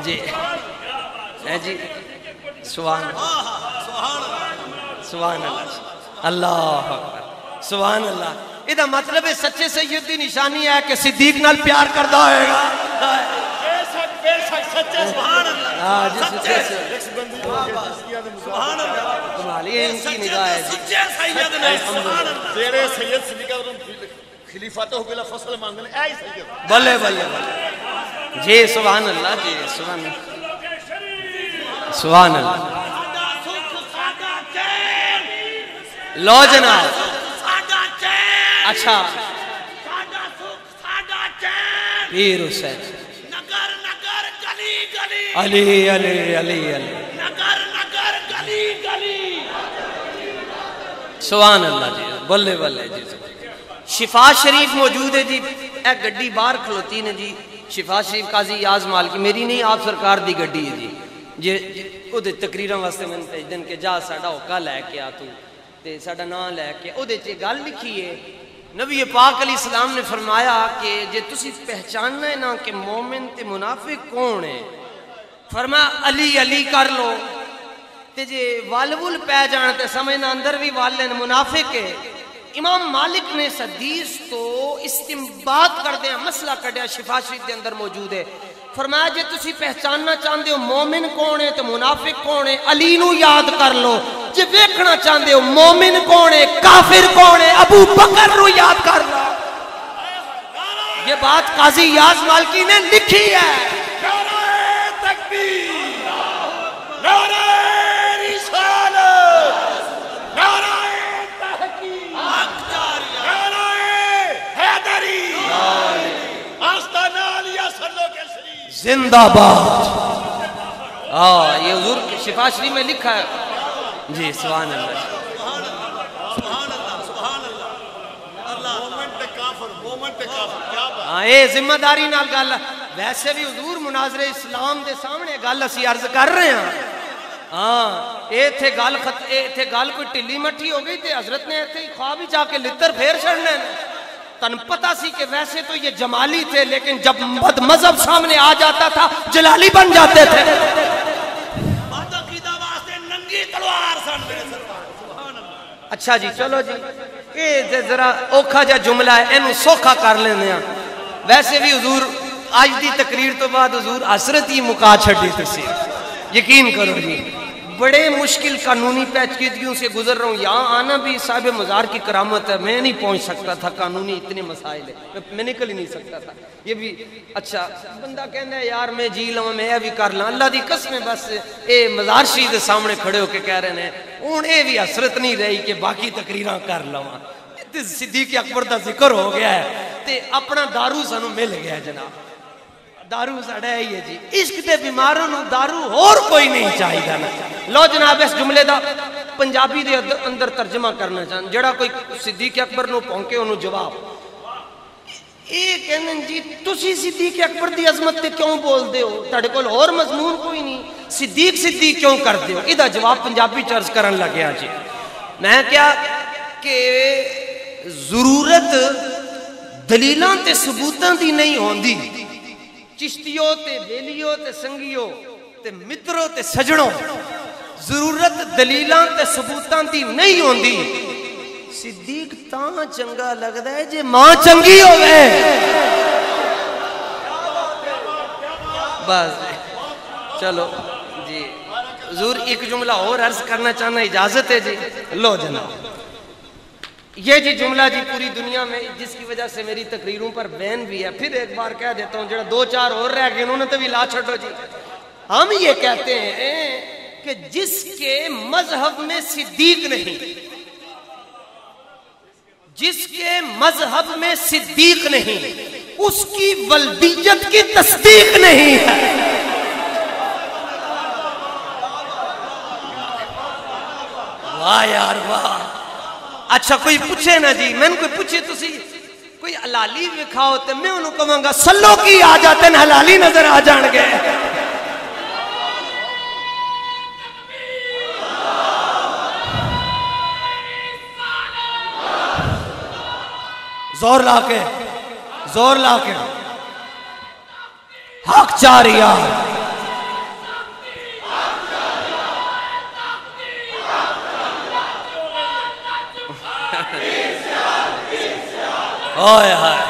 جی جی سبحان اللہ اللہ اکبر سبحان اللہ. یہ مطلب ہے سچے سید دی نشانی ہے کہ صدیق نال پیار کردہ ہوئے گا. بے شک سچے سبحان اللہ سچے سبحان اللہ تمہاری ان کی نگاہ ہے جی سچے سید نے سبحان اللہ تیرے سید صدیقہ خلیفات ہو گلا فصل مانگنے اے سید بلے بلے بلے جی سبحان اللہ جی سبحان اللہ سبحان اللہ. لو جناب اچھا پیر حسین نگر نگر گلی گلی علی علی علی علی نگر گلی گلی سبحان اللہ جی بلے بلے جی شفا شریف موجود ہے جی ایک گڈی باہر کھلوتی نے جی شفا شریف قاضی یاز مال کی میری نہیں آپ سرکار دی گڈی ہے جی او دے تقریراں واسطے میں بھیج دین کہ جا ساڈا ہوکا لے کے آ تو تے ساڈا نام لے کے او دے چ گل لکھی ہے نبی پاک علیہ السلام نے فرمایا کہ جے تسی پہچاننا ہے نا کہ مومن تے منافق کون ہے فرمایا علی علی کر لو تے جے والول پہ جان تے سمجھنا اندر بھی والن منافق ہے امام مالک نے اس حدیث تو استنباط کر دیا مسئلہ کڈیا شفا شریف دے اندر موجود ہے فرمایا جے تسی پہچاننا چاہندے ہو مومن کون ہے تے منافق کون ہے علی نو یاد کر لو جے ویکھنا چاہندے ہو مومن کون ہے کافر کون ہے ابو بکر نو یاد کر لو یہ بات قاضی یاز مالکی نے لکھی ہے نعرہ تکبیر نعرہ رسالت نعرہ تحقیق نعرہ حیدری آستانہ علیہ صلو کے شریف زندہ باد یہ حضور شفا شریف میں لکھا ہے جی سبحان اللہ ہاں اے ذمہ داری نال گل ویسے بھی حضور مناظر اسلام دے سامنے گل اسی عرض کر رہے ہیں ہاں اے تھے گل کوئی ٹلی مٹھی ہو گئی تے حضرت نے ایتھے ہی خواب ہی جا کے لتر پھیر چھڑنے تن پتہ سی کہ ویسے تو یہ جمالی تھے لیکن جب بد مذہب سامنے آ جاتا تھا جلالی بن جاتے تھے اچھا جی چلو جی یہ ذرا اوکھا جا جملہ ہے اینو سوکھا کر لینے ہیں ویسے بھی حضور آج دی تقریر تو بعد حضور حسرت ہی مکا چھڑی تسی یقین کرو جی بڑے مشکل قانونی پیچیدگیوں سے گزر رہا ہوں یہاں آنا بھی صاحب مزار کی کرامت ہے میں نہیں پہنچ سکتا تھا قانونی اتنے مسائل ہے میں نکل ہی نہیں سکتا تھا یہ بھی اچھا بندہ کہنا ہے یار میں جی لوں میں بھی کر لوں اللہ دی قسم بس اے مزار شریف دے سامنے کھڑے ہو کے کہہ رہے ہیں ہوں اے بھی حسرت نہیں رہی کہ باقی تقریراں کر لوں صدیق اکبر دا ذکر ہو گیا ہے تے اپنا دارو سانو مل گیا ہے جناب دارو ساڑا ہی ہے جی عشق دے بیماروں نو دارو اور کوئی نہیں چاہیے نا لو جناب اس جملے دا پنجابی دے اندر ترجمہ کرنا چاہن جڑا کوئی صدیق اکبر نو پہنکے انہوں جواب اے کہنے جی تسی صدیق اکبر دی عظمت تے کیوں بول دے ہو تاڑے کول اور مضمون کوئی نہیں صدیق کیوں کر دے ہو ادھا جواب پنجابی چرز کرن لگیا جی میں کیا کہ ضرورت دلیلاں تے ثبوتاں دی نہیں ہوندی چشتیوں تے بیلیوں تے سنگیوں تے متروں تے سجڑوں ضرورت دلیلاں تے ثبوتاں دی نہیں ہوندی صدیق تاں چنگا لگدا ہے جے ماں چنگی ہوئے بس چلو جی حضور ایک جملہ اور عرض کرنا چاہنا اجازت ہے جی لو جناب یہ جی جملہ جی پوری دنیا میں جس کی وجہ سے میری تقریروں پر بین بھی ہے پھر ایک بار کہہ دیتا ہوں جڑا دو چار اور رہ گئے انہوں نے تو بھی لا چھڑو جی ہم یہ کہتے ہیں کہ جس کے مذہب میں صدیق نہیں جس کے مذہب میں صدیق نہیں اس کی ولدیت کی تصدیق نہیں ہے واہ یار واہ اچھا کوئی پوچھے نا جی میں نے کوئی پوچھے تسی کوئی حلالی وکھاؤ تے میں انہوں کہوں گا سلو کی آ جاتے ہیں حلالی نظر آ جان گے زور لا کے حق چاریا اوئے ہائے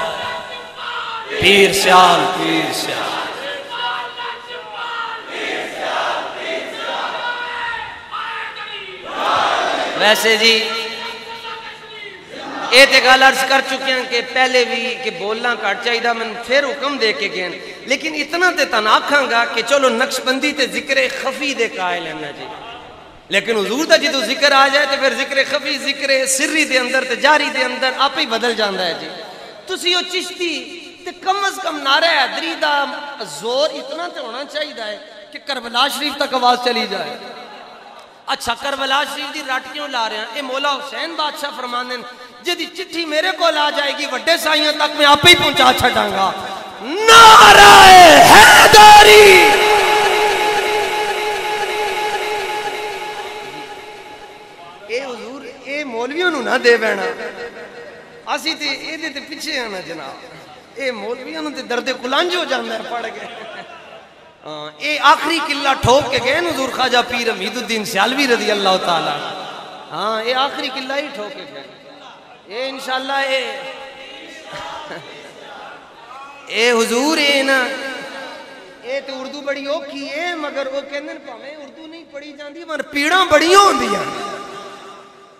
پیر سیال ویسے جی یہ تو گل عرض کر چکے ہیں کہ پہلے بھی کہ بولنا کٹ چاہیے میں پھر حکم دے کے گئے لیکن اتنا تے تن آکھاں گا کہ چلو نقش بندی تے ذکر خفی دے قائل ہیں جی لیکن حضور دا جدو ذکر آ جائے تو پھر ذکر خفی ذکر سری دے اندر تے جاری دے اندر آپ ہی بدل جاندہ ہے جی تسی وہ چشتی تے کم از کم نعرہ حیدری دا زور اتنا تے ہونا چاہیے ہے کہ کربلا شریف تک آواز چلی جائے. اچھا کربلا شریف دی رٹ کیوں لا رہے ہیں؟ اے مولا حسین بادشاہ فرماندے ہیں جدی چٹھی میرے کو آ جائے گی وڈے سائیاں تک میں آپ ہی پہنچا چھڑاں گا. نعرہ حیدری. اے حضور اے مولویوں نو نہ دے بینا اسی تے اے دے تے پیچھے آنا جناب. اے مولویوں نو تے درد کلنج ہو جاندا ہے پڑھ کے. اے آخری قلعہ ٹھوک کے گئے حضور خواجہ پیر امید الدین سیالوی رضی اللہ تعالی. ہاں اے آخری قلعہ ہی ٹھوک کے گئے. اے انشاءاللہ اے حضور اے نا اے تو اردو بڑی اوکھی ہے مگر وہ کہندے پاویں اردو نہیں پڑھی جاندی مگر پیڑاں بڑیاں ہوندیاں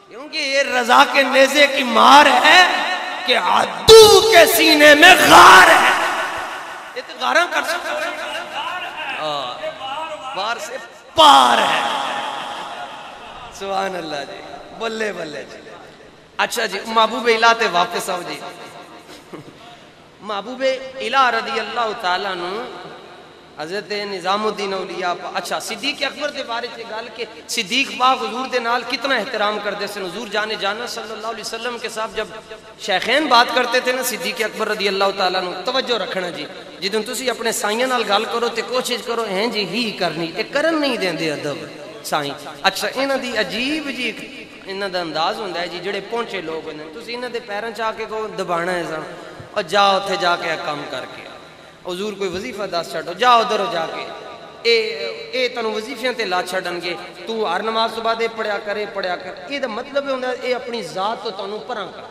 کیونکہ یہ رضا کے نیزے کی مار ہے کہ عدو کے سینے میں غار ہے. یہ تو غاراں کر سکتا بار سے پار ہے. سبحان اللہ جی. بلے بلے جی. اچھا جی محبوب الہ تے واپس آؤ جی. محبوب الہ رضی اللہ تعالیٰ نو حضرت نظام الدین اولیاء. اچھا صدیق اکبر دے بارے سے گل کہ صدیق پاک حضور دے نال کتنا احترام کرتے سن. حضور جانے جانا صلی اللہ علیہ وسلم کے ساتھ جب شیخین بات کرتے تھے نا صدیق اکبر رضی اللہ تعالیٰ نو توجہ رکھنا جی. جدوں تسی اپنے سائیاں نال گل کرو تے کوشش کرو ہیں جی ہی کرنی. اے کرن نہیں دیندے ادب سائیں. اچھا انہاں دی عجیب جی انہاں دا انداز ہوندا ہے جی جڑے پہنچے لوگ ہوندے تسی انہاں دے پیراں چ آ کے کو دبانا ہے سن اور جا اوتھے جا کے کام کر کے حضور کوئی وظیفہ دس چھڈو جا ادھر ہو جا کے اے تنوں وظیفیاں تے لا چھڈن گے تو ہر نماز صبح دے پڑھیا کر. اے دا مطلب ہوندا ہے اے اپنی ذات تو تانوں پراں کر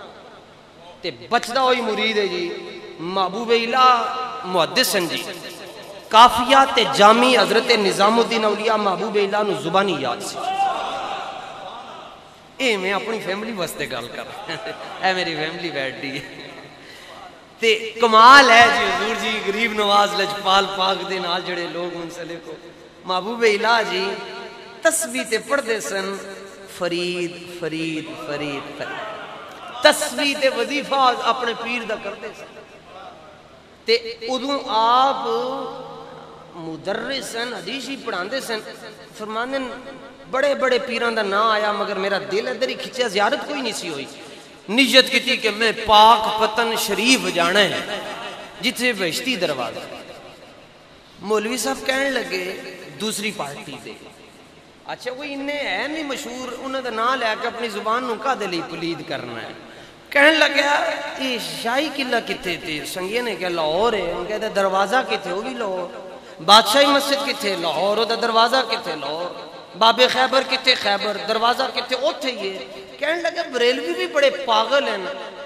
تے بچدا ہوئی مرید ہے جی. محبوب الہ محدث ہیں جی. کافیہ تے جامی حضرت نظام الدین اولیاء محبوب الہ نو زبانی یاد سی. اے میں اپنی فیملی واسطے گل کر اے میری فیملی بیٹھی ہے تے کمال ہے جی. حضور جی غریب نواز لجپال پاک دے نال جڑے لوگ منسلک ہو. محبوب الہ جی تسبیح تے پڑھ دے سن فرید فرید فرید فرید. تسبیح تے وظیفہ اپنے پیر دا کرتے سن تے ادوں آپ مدرس سن حدیث ہی پڑھاندے سن. فرماندے بڑے بڑے پیران دا نام آیا مگر میرا دل ادھر ہی کھچیا زیارت کوئی نہیں سی ہوئی. نیت کی تھی کہ میں پاک پتن شریف جانا ہے جتنے بہشتی دروازہ. مولوی صاحب کہنے لگے دوسری پارٹی دے. اچھا کوئی انہیں ہے نہیں مشہور انہوں دا نام لے کے اپنی زبان نو کا دلی پلید کرنا ہے. کہنے لگا یہ شاہی قلعہ کتے تھے. سنگیہ نے کہا لاہور ہے. ان کہتے دروازہ کتے وہ بھی لاہور. بادشاہی مسجد کتے لاہور. وہ دا دروازہ کتے لاہور. باب خیبر کتے خیبر. دروازہ کتے اوتھے ہی ہے. کہنے لگے بریلوی بھی بڑے پاگل ہیں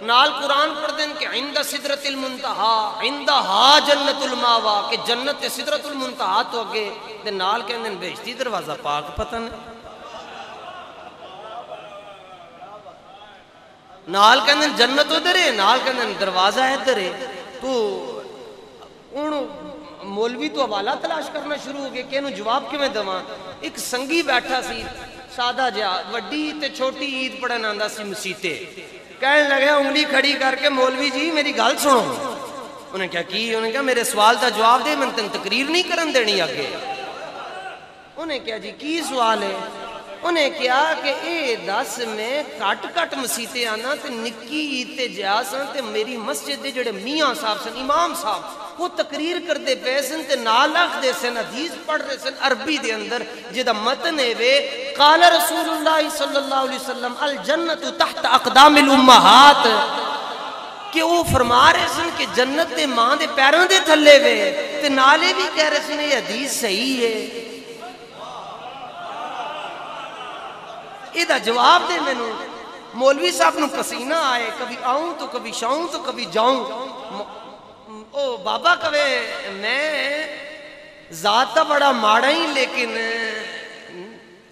نال قرآن پڑھ دیں کہ عند سدرت المنتہا عندہا جنت الماوا کہ جنت سدرت المنتہا تو اگے دے نال کہنے دیں بہشتی دروازہ پاک پتہ نہیں. نال کہنے دیں جنت ادھر ہے نال کہنے دیں دروازہ ادھر ہے. تو ان مولوی تو حوالہ تلاش کرنا شروع ہو گئے کہ انہوں جواب کیوں میں دواں. ایک سنگی بیٹھا سی سادہ جا وڈی تے چھوٹی عید پڑھن آندا سی مسیتے. کہنے لگے انگلی کھڑی کر کے مولوی جی میری گل سنو. انہیں کیا کی؟ انہیں کہا میرے سوال دا جواب دے. میں تن تقریر نہیں کرن دینی آگے. انہیں کیا جی کی سوال ہے؟ انہیں کیا کہ اے دس میں کٹ کٹ مسیتے آنا تے نکی عید تے جا سن تے میری مسجد دے جڑے میاں صاحب سن امام صاحب وہ تقریر کر دے پے سن تے نالخ دے سن حدیث پڑھ رہے سن عربی دے اندر جدا متن ہے وے قال رسول اللہ صلی اللہ علیہ وسلم الجنت تحت اقدام الامہات کہ وہ فرما رہے سن کہ جنت دے ماں دے پیروں دے تھلے وے تے نالے بھی کہہ رہے سن یہ حدیث صحیح ہے. یہ دا جواب دے میں نو. مولوی صاحب نو پسینہ آئے کبھی آؤں تو کبھی شاؤں تو کبھی جاؤں. او بابا کہے میں ذات بڑا ماڑا ہی لیکن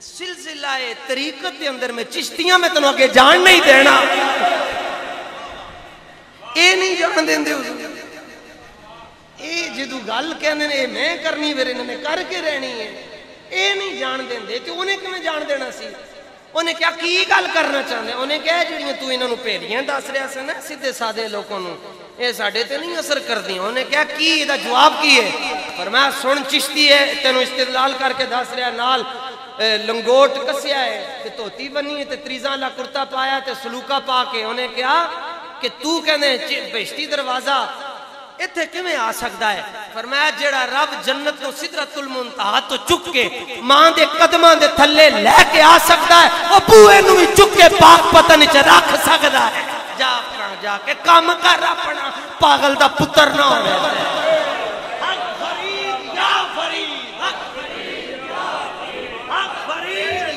سلسلہ طریقت دے اندر میں چشتیاں میں تنوں آگے جان نہیں دینا. اے نہیں جان دیں دے اے جدو گل کہنے نے میں کرنی میرے نے کر کے رہنی ہے. اے نہیں جان دیں دے تو انہیں کیوں جان دینا سی. انہیں کیا کی گل کرنا چاہتے ہیں. انہیں کہا جڑیاں تو انہوں پہلیاں دس رہا سا نا سیدھے سادے لوگوں یہ ساڑھے تے نہیں اثر کر دیا. انہیں کیا کی یہ جواب کی ہے؟ فرمایا سن چشتی ہے تینوں استدلال کر کے دس رہا نال لنگوٹ کسیا ہے تے توتی بنی ہے تے تریزاں لا کرتا پایا تے سلوکا پا کے. انہیں کیا کہ تو کہنے بہشتی دروازہ اتھے کمیں آ سکتا ہے؟ فرمایا جیڑا رب جنت کو سدرۃ المنتہا تو چک کے ماں دے قدماں دے تھلے لے کے آ سکتا ہے وہ بوئے نو بھی چک کے پاک پتن چ رکھ سکتا ہے. جا اپنا جا کے کام کر اپنا پاگل دا پتر نہ ہوئے. حق فرید یا فرید حق فرید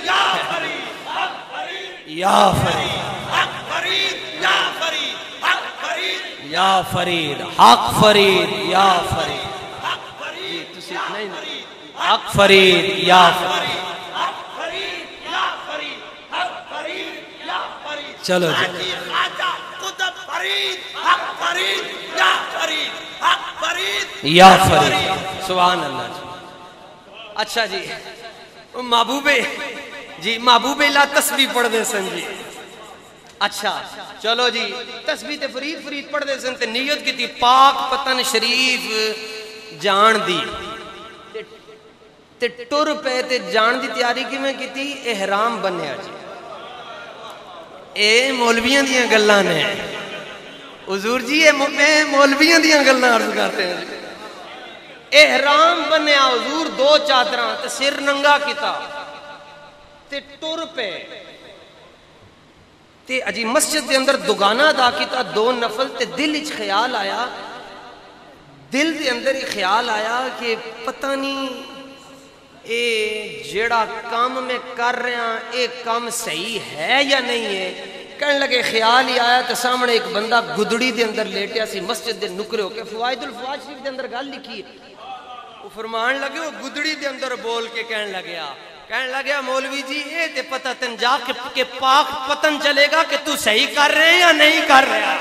یا فرید حق فرید یا فرید حق فرید یا فرید حق فرید یا فرید حق فرید یا فرید حق فرید تسی نہیں حق فرید یا فرید حق فرید یا فرید حق فرید یا فرید. چلو جی یا فرید سبحان اللہ جی. اچھا جی محبوب جی محبوب اللہ تسبیح پڑھ دے سن جی. اچھا چلو جی تسبیح تے فرید فرید پڑھ دے سن تے نیت کی تھی پاک پتن شریف جان دی تے ٹر پہ تے جان دی تیاری کی میں کی تھی احرام بنیا جی. اے مولویاں دیاں گلاں نے حضور جی میں مولویاں دیاں گلاں عرض کرتے ہیں. احرام بنیا حضور دو چادراں تے سر ننگا کیتا تے ٹر پہ تے اجی مسجد دے اندر دگانہ ادا کیتا 2 نفل تے دل اچ خیال آیا دل دے اندر ہی خیال آیا کہ پتہ نہیں اے جیڑا کام میں کر رہا اے کام صحیح ہے یا نہیں ہے. کہنے لگے خیال ہی آیا تو سامنے ایک بندہ گدڑی دے اندر لیٹیا سی مسجد دے نکرے ہو کے فوائد الفوائد شریف دے اندر گل لکھی ہے. وہ فرمان لگے وہ گدڑی دے اندر بول کے کہنے لگیا مولوی جی اے تے پتہ تن جا کے پاک پتن چلے گا کہ تو صحیح کر رہے ہیں یا نہیں کر رہا.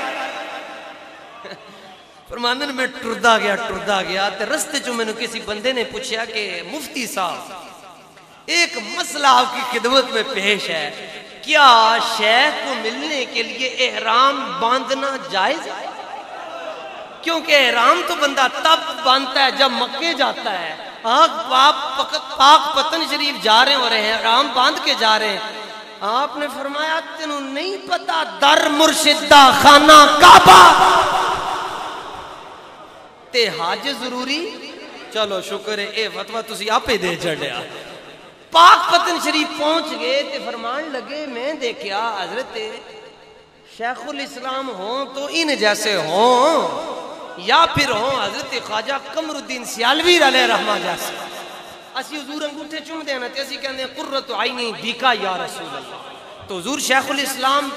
فرماندن میں ٹردا گیا تے رستے جو میں نے کسی بندے نے پوچھا کہ مفتی صاحب ایک مسئلہ آپ کی خدمت میں پیش ہے کیا شیخ کو ملنے کے لیے احرام باندھنا جائز ہے؟ کیونکہ احرام تو بندہ تب باندھتا ہے جب مکے جاتا ہے. پاک پتن شریف جا رہے ہو رہے ہیں احرام باندھ کے جا رہے ہیں. آپ نے فرمایا تینوں نہیں پتا در مرشد دا خانہ کعبہ تے حج ضروری. چلو شکر ہے اے فتوہ تسی آپ ہی دے چڑھیا. پاک پتن شریف پہنچ گئے تے فرمان لگے میں دیکھیا حضرت شیخ الاسلام ہوں تو ان جیسے ہوں یا پھر ہوں حضرت خواجہ قمر الدین سیالوی علیہ رحمہ جیسے. اسی حضور انگوٹھے چوم دینا تے اسی کہنے قرۃ عینی بیکا یا رسول اللہ. تو حضور شیخ الاسلام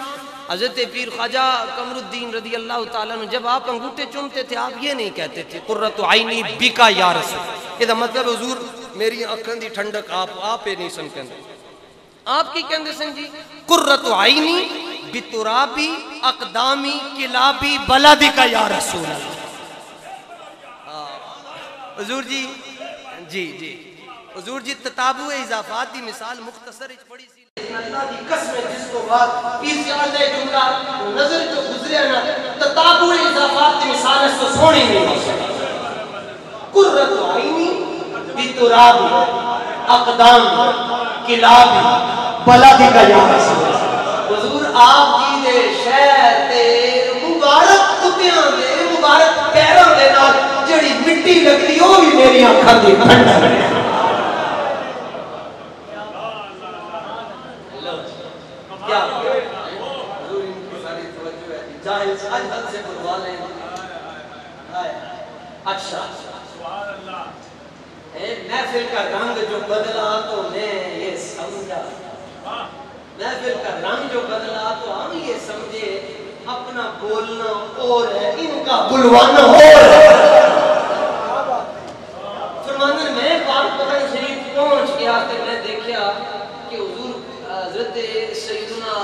حضرت پیر خواجہ قمر الدین رضی اللہ تعالیٰ عنہ جب آپ انگوٹھے چومتے تھے آپ یہ نہیں کہتے تھے قرۃ عینی بیکا یا رسول. یہ مطلب حضور میری آنکھیں دی ٹھنڈک آپ ہی نہیں سن کہندے. آپ کی کہندے سن جی قرۃ عینی بترابی اقدامی کلابی بلدک یا رسول اللہ. حضور جی جی حضور جی تتابع اضافات دی مثال مختصر پڑی سی اللہ دی قسم جس کو بعد پیر سیال دے جملہ نظر جو گزرے نا تتابع اضافات دی مثال اس کو سونی نہیں ہو سکتا. قرۃ عینی بترابی اقدامی کلابی بلدک یا رسول اللہ. حضور آپ کی دے شہر تے مبارک کتیاں دے مبارک پیروں دے نال جڑی مٹی لگتی وہ بھی میری آنکھاں دی ٹھنڈک ہے. کیا حضور ان کی ساری توجہ ہے جاہل آج حد سے بلوا لیں. اچھا محفل کا رنگ جو بدلا تو میں یہ سمجھا محفل کا رنگ جو بدلا تو ہم یہ سمجھے اپنا بولنا اور ہے ان کا بلوانا اور ہے. فرماندن میں پاک پتن شریف پہنچ گیا کہ میں دیکھا کہ حضور حضرت سیدنا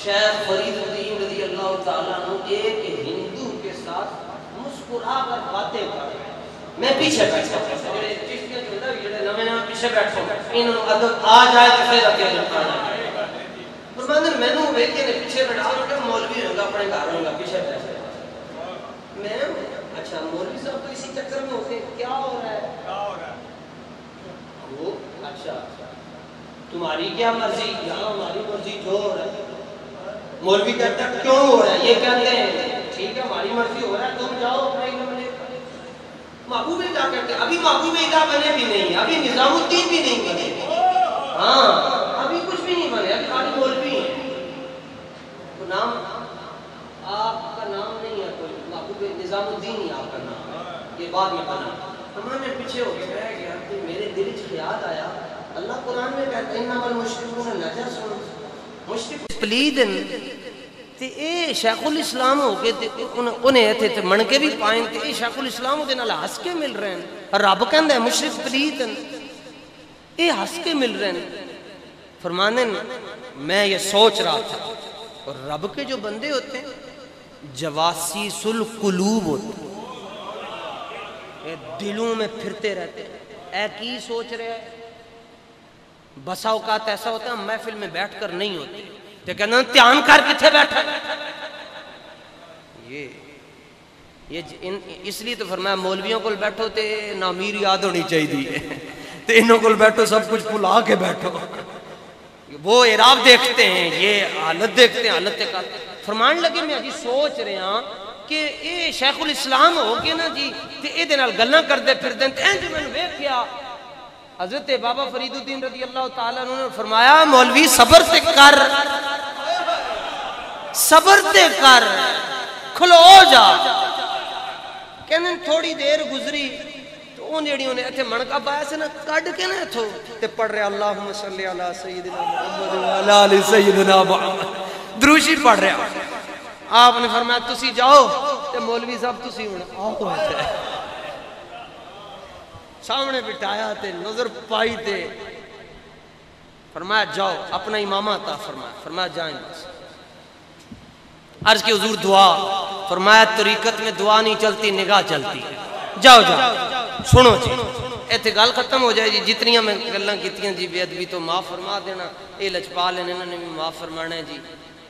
شیخ فرید الدین رضی اللہ تعالیٰ عنہ ایک ہندو کے ساتھ مسکرا کر باتیں کر رہے ہیں. میں پیچھے بیٹھا جڑے چشتیاں جو ہوتا ہے جڑے نمے نام پیچھے بیٹھا انہوں ادب آ جائے تو پھر اکیلے جانا ہے. فرماندن میں نے ویکھے نے پیچھے بیٹھا کہ مولوی ہوگا اپنے گھر ہوگا پیچھے بیٹھا میں اچھا مولوی صاحب تو اسی چکر میں ہوتے کیا ہو رہا ہے وہ اچھا تمہاری کیا مرضی یہاں ہماری مرضی جو ہو رہا ہے مولوی کہتا ہے کیوں ہو رہا ہے یہ کہتے ہیں ٹھیک ہے ہماری مرضی ہو رہا ہے تم جاؤ اپنا علم لے محبوب ادا کرتے ابھی محبوب ادا بنے بھی نہیں ابھی نظام الدین بھی نہیں بنے ہاں ابھی کچھ بھی نہیں بنے ابھی خالی مولوی ہیں تو نام آپ کا نام نہیں ہے کوئی محبوب نظام الدین ہی آپ کا نام ہے یہ بعد میں بنا ہمیں پیچھے ہو کے رہ گیا کہ میرے دل میں خیال آیا اللہ قرآن میں کہتا ہے انما المشرکون نجس مشرک پلید تے اے شیخ الاسلام ہو کے انہیں تھے تے من کے بھی پائیں تے اے شیخ الاسلام دے نال ہس کے مل رہے ہیں رب کہندا ہے مشرک پلید اے ہس کے مل رہے ہیں فرمانے میں یہ سوچ رہا تھا اور رب کے جو بندے ہوتے ہیں جواسیس القلوب ہوتے ہیں دلوں میں پھرتے رہتے ہیں اے کی سوچ رہے ہیں بسا اوقات ایسا ہوتا ہے ہم محفل میں بیٹھ کر نہیں ہوتے تو کہنا دھیان کر کتھے بیٹھا یہ اس لیے تو فرمایا مولویوں کو بیٹھو تے نا امیر یاد ہونی چاہیے تے انہوں کو بیٹھو سب کچھ بھلا کے بیٹھو وہ اعراب دیکھتے ہیں یہ حالت دیکھتے ہیں حالت فرمان لگے میں جی سوچ رہے ہیں کہ اے شیخ الاسلام ہو کے نا جی تے اے دے نال گلاں کردے پھردے تے انج میں ویکھیا حضرت بابا فرید الدین رضی اللہ تعالیٰ عنہ نے فرمایا مولوی صبر تے کر کھلو جا کہنے تھوڑی دیر گزری تو ان جڑی انہیں ایتھے منقا پایا سے نا کڈ کے نا ایتھو تے پڑھ رہے اللہم صلی علی سیدنا محمد وعلی آل سیدنا محمد دروشی پڑھ رہے آپ نے فرمایا تسی جاؤ تے مولوی صاحب تسی ہونا آؤ سامنے بٹھایا تے نظر پائی تے فرمایا جاؤ اپنا امامہ عطا فرمایا جائیں بس عرض کی حضور دعا فرمایا طریقت میں دعا نہیں چلتی نگاہ چلتی جاؤ سنو جی ایتھے گل ختم ہو جائے جی جتنیاں میں گلاں کیتیاں جی بے ادبی تو معاف فرما دینا اے لجپال ہیں انہوں نے بھی معاف فرمانا ہے جی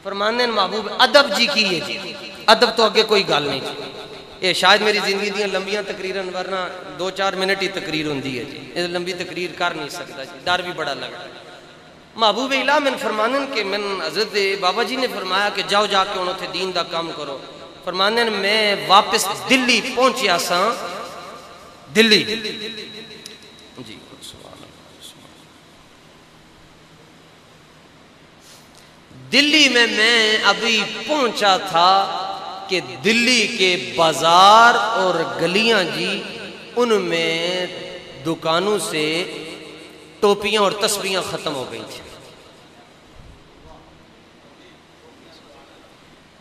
فرمانے محبوب ادب جی کی ہے جی ادب تو اگے کوئی گل نہیں جی یہ شاید میری زندگی دیاں لمبیاں تقریراں ورنہ 2-4 منٹ ہی تقریر ہوندی ہے جی یہ لمبی تقریر کر نہیں سکتا جی ڈر بھی بڑا لگ رہا ہے محبوب الہ من فرمانن کہ من حضرت بابا جی نے فرمایا کہ جاؤ جا کے انہوں تھے دین دا کام کرو فرمانن میں واپس دلی پہنچیا ساں دلی جی دلی میں ابھی پہنچا تھا کہ دلی کے بازار اور گلیاں جی ان میں دکانوں سے ٹوپیاں اور تسبیحاں ختم ہو گئی تھی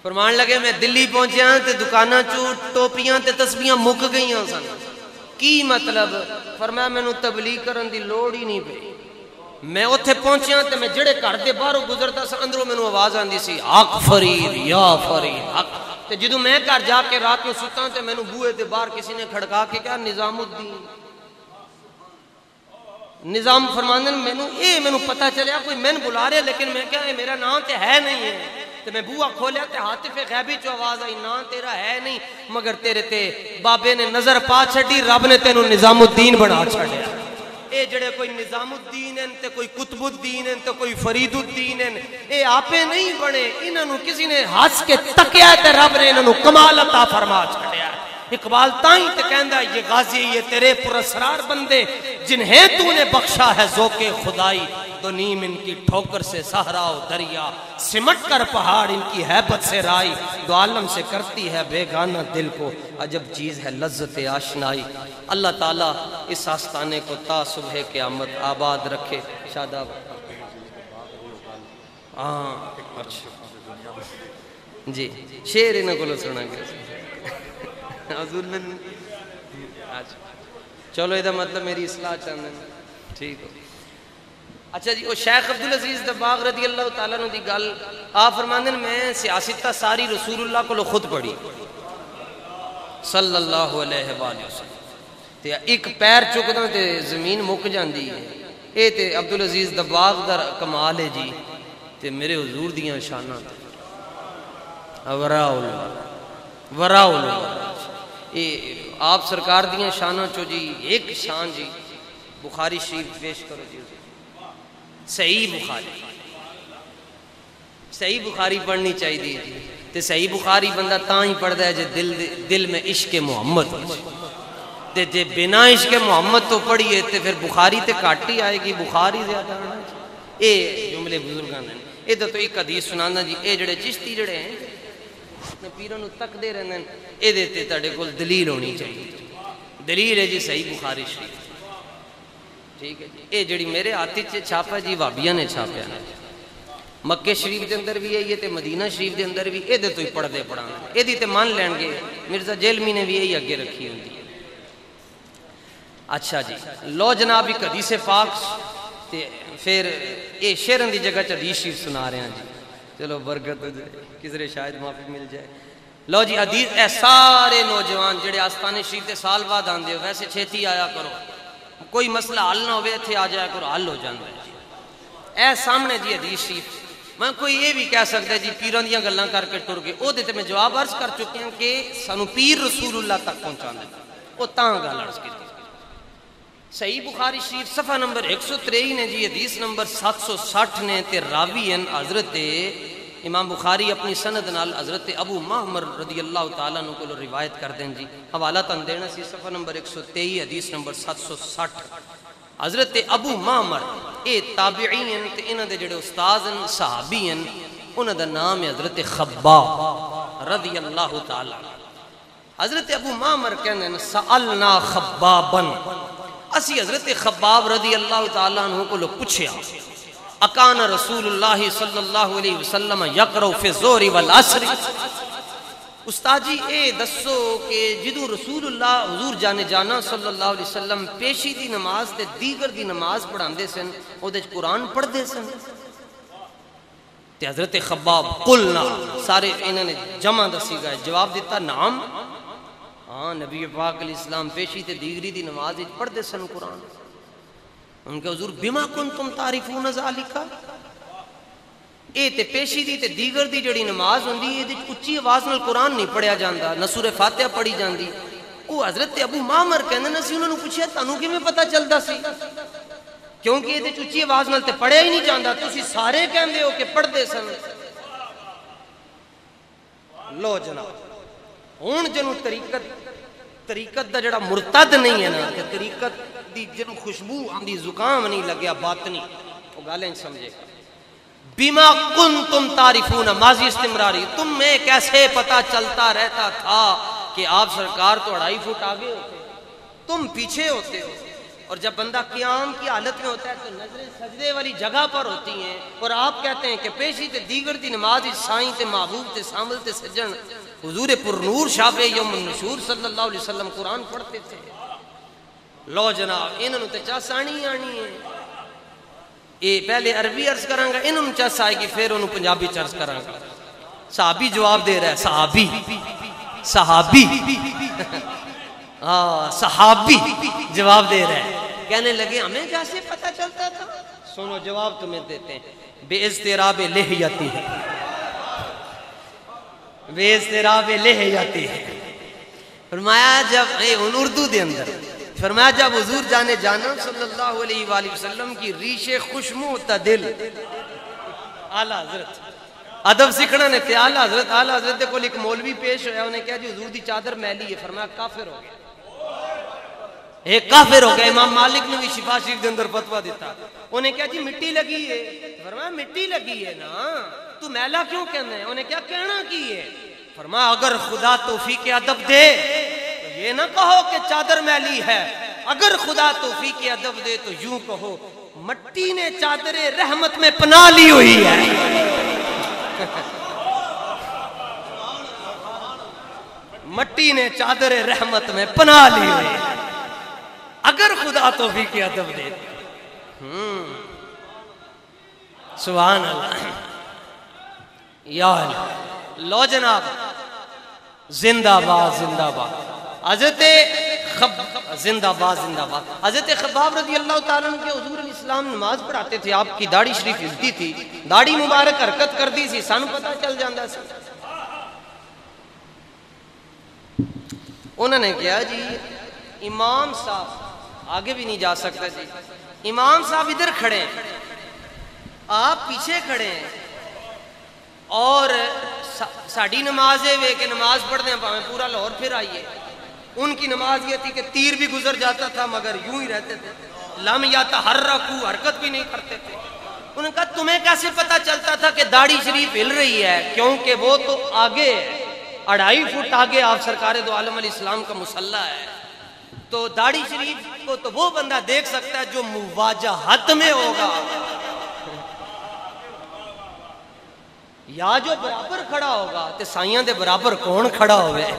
فرمان لگے میں دلی پہنچیا تے دکاناں چوں ٹوپیاں تے تسبیحاں مک گئیاں سن کی مطلب فرمایا میں نو تبلیغ کرن دی لوڑ ہی نہیں پئی میں اتھے پہنچیا تے میں جڑے گھر دے باہروں گزرتا سا اندروں میں نو آواز آندی سی حق فرید یا فرید حق تے جدوں میں گھر جا کے رات کو ستا تے میں نو بوئے دے باہر کسی نے کھڑکا کے کہا نظام الدین نظام فرماندن میں نو پتہ چلیا کوئی میں بلا رہے لیکن میں کہا میرا نام تے ہے نہیں ہے تے میں بوہ کھولیا تے حاطف غیبی چو آواز آئی نام تیرا ہے نہیں مگر تیرے تے بابے نے نظر پا چھڑی رب نے تینو نظام الدین بنا چھڑیا اے جڑے کوئی نظام الدین ہیں تے کوئی قطب الدین ہیں تے کوئی فرید الدین ہیں اے آپے نہیں بنے انہوں کسی نے ہنس کے تکیا تے رب نے انہوں کمال عطا فرما چھڑیا اقبال تائیں تے کہندا یہ غازی یہ تیرے پراسرار بندے جنہیں تو نے بخشا ہے ذوق خدائی دو نیم ان کی ٹھوکر سے صحرا و دریا سمٹ کر پہاڑ ان کی ہیبت سے رائی دو عالم سے کرتی ہے بیگانہ دل کو عجب چیز ہے لذت آشنائی اللہ تعالیٰ اس آستانے کو تا صبح قیامت آباد رکھے شاداب اچھا جی شیر انہوں کو سنا گیا حضور میں چلو یہ مطلب میری اصلاح چاہنے ٹھیک ہو اچھا جی وہ شیخ عبدالعزیز دباغ رضی اللہ تعالیٰ نے دی گل آپ فرماندن میں سیاستہ ساری رسول اللہ کو خود پڑھی صلی اللہ علیہ وآلہ وسلم تے ایک پیر چکدہ تے زمین مک جاندی ہے اے تے عبدالعزیز دباغ در کمال ہے جی تے میرے حضور دیاں شانہ وراء اللہ آپ سرکار دیاں شانوں چو جی ایک شان جی بخاری شریف پیش کرو جی صحیح بخاری صحیح بخاری پڑھنی چاہیے جی تے صحیح بخاری بندہ تاں ہی پڑھدا ہے جے دل میں عشق محمد ہو تے جے بنا عشق محمد تو پڑھیے تے پھر بخاری تے کٹ ہی آئے گی بخاری زیادہ آنا اے جملے بزرگاں نے اے تو ایک حدیث سنانا جی اے جڑے چشتی جڑے ہیں اپنے پیروں نو تک دے رہنے اے دیتے تاڑے کول دلیل ہونی چاہیے دلیل ہے جی صحیح بخاری شریف ٹھیک ہے جی اے جڑی میرے ہاتھ وچ چھاپا جی وہابیاں نے چھاپیا مکے شریف دے اندر بھی ہے تے مدینہ شریف دے اندر بھی اے دے تو ہی پڑھ دے پڑھانا اے دی تے مان لین گے مرزا جیلمی نے بھی یہی اگے رکھی ہوندی ہے اچھا جی لو جناب ایک حدیث پاک تے پھر اے شیرن دی جگہ حدیث شریف سنا رہے ہیں جی چلو برکت ہو جائے کسرے شاید معافی مل جائے لو جی حدیث اے سارے نوجوان جڑے آستانے شریف دے سال بعد آندے ہو ویسے چھیتی آیا کرو کوئی مسئلہ حل نہ ہوئے تھے آ جایا کرو حل ہو جاندے اے سامنے جی حدیث شریف میں کوئی یہ بھی کہہ سکتا ہے جی پیروں دیاں گلاں کر کے ٹر گئے او دیتے میں جواب عرض کر چکے ہیں کہ سانو پیر رسول اللہ تک پہنچا دے او تاں گل عرض کی صحیح بخاری شریف صفحہ نمبر 123 نے جی حدیث نمبر 760 نے تے راوی ہیں حضرت امام بخاری اپنی سند نال حضرت ابو معمر رضی اللہ تعالیٰ عنہ کو روایت کر دیں جی حوالہ تن دینا سی صفحہ نمبر 123 حدیث نمبر 760 حضرت ابو معمر اے تابعین ہیں تے انہاں دے جڑے استاد ہیں صحابی ہیں انہاں دا نام ہے حضرت خباب رضی اللہ تعالیٰ حضرت ابو معمر کہنے ہیں سألنا خبابن اسی حضرت خباب رضی اللہ تعالیٰ عنہ کو لوگ پوچھیا اکان رسول اللہ صلی اللہ علیہ وسلم یقرؤ فی الظہر والعصر استاد جی اے دسو کہ جدو رسول اللہ حضور جانے جانا صلی اللہ علیہ وسلم پیشی دی نماز تے دیگر دی نماز پڑھاندے سن او دے قرآن پڑھ دے سن تے حضرت خباب قلنا سارے انہوں نے جمع دسی گئے جواب دیتا نام ہاں نبی پاک علیہ السلام پیشی تے دیگری دی نماز پڑھ دے سن قرآن ان کے حضور بما کنتم تعریفون ذالک اے تے پیشی دی تے دیگر دی جڑی نماز ہوندی اے اچھی آواز نال قرآن نہیں پڑھیا جاندا نہ سورہ فاتحہ پڑھی جاندی او حضرت ابو معمر کہندے نے سی انہاں نو پوچھیا تانوں کیویں پتہ چلدا سی کیونکہ اے اچھی آواز نال تے پڑھیا ہی نہیں جاندا تسی سارے کہندے ہو کہ پڑھ دے سن لو جناب ہن جنوں طریقت دا جڑا مرتد نہیں ہے نا کہ طریقت دی جنوں خوشبو آندی زکام نہیں لگیا باطنی وہ گالیں سمجھے بما کنتم تعریفون ماضی استمراری تم میں کیسے پتہ چلتا رہتا تھا کہ آپ سرکار تو 2.5 فٹ آگے ہوتے تم پیچھے ہوتے ہو اور جب بندہ قیام کی حالت میں ہوتا ہے تو نظریں سجدے والی جگہ پر ہوتی ہیں اور آپ کہتے ہیں کہ پیشی تے دیگر دی نماز سائیں تے محبوب تے سامل تے سجن حضور پر نور شاف یوم النشور صلی اللہ علیہ وسلم قرآن پڑھتے تھے لو جناب انہوں تے چاس آنی آنی ہے اے پہلے عربی عرض کریں گا انہوں چاس آئے گی پھر انہوں پنجابی عرض کریں گا صحابی جواب دے رہا ہے صحابی صحابی صحابی جواب دے رہا ہے کہنے لگے ہمیں کیسے پتہ چلتا تھا سنو جواب تمہیں دیتے ہیں بے اضطراب لحیتی ہے بے اضطراب لحیتی ہے فرمایا جب اردو دے اندر فرمایا جب حضور جانے جانا صلی اللہ علیہ وآلہ وسلم کی ریش خوشمو تدل اعلیٰ حضرت ادب سکھنا نے اعلیٰ حضرت کو ایک مولوی پیش ہویا انہیں کہا جی حضور دی چادر میلی ہے فرمایا کافر ہو گیا ایک کافر ہو گیا امام مالک نے بھی شفا شریف دے اندر فتویٰ دیتا انہیں کہا جی مٹی لگی ہے فرمایا مٹی لگی ہے نا تو میلا کیوں کہنا ہے انہیں کیا کہنا کی ہے فرمایا اگر خدا توفیق ادب دے تو یہ نہ کہو کہ چادر میلی ہے اگر خدا توفیق ادب دے تو یوں کہو مٹی نے چادر رحمت میں پناہ لی ہوئی ہے مٹی نے چادر رحمت میں پناہ لی ہوئی ہے اگر خدا توفیق ادب دے سبحان اللہ یا اللہ لو جناب زندہ باد زندہ باد حضرت زندہ باد زندہ باد حضرت خباب رضی اللہ تعالیٰ عنہ کے حضور علیہ السلام نماز پڑھاتے تھے آپ کی داڑھی شریف ہلتی تھی داڑھی مبارک حرکت کر دی سی سانو پتہ چل جاندہ سی انہوں نے کہا جی امام صاحب آگے بھی نہیں جا سکتا جی، امام صاحب ادھر کھڑے ہیں، آپ پیچھے کھڑے ہیں، اور ساڑی نماز ہے کہ نماز پڑھتے ہیں پاویں پورا لاہور پھر آئیے، ان کی نماز یہ تھی کہ تیر بھی گزر جاتا تھا مگر یوں ہی رہتے تھے، لم یا تحرکو، حرکت بھی نہیں کرتے تھے۔ انہوں نے کہا تمہیں کیسے پتا چلتا تھا کہ داڑھی شریف ہل رہی ہے؟ کیونکہ وہ تو آگے 2.5 فٹ آگے آپ سرکار دو عالم علیہ السلام کا مصلی ہے، تو داڑھی شریف کو تو وہ بندہ دیکھ سکتا ہے جو مواجہت میں ہوگا، یا جو برابر کھڑا ہوگا، تے سائیاں دے برابر کون کھڑا ہوئے؟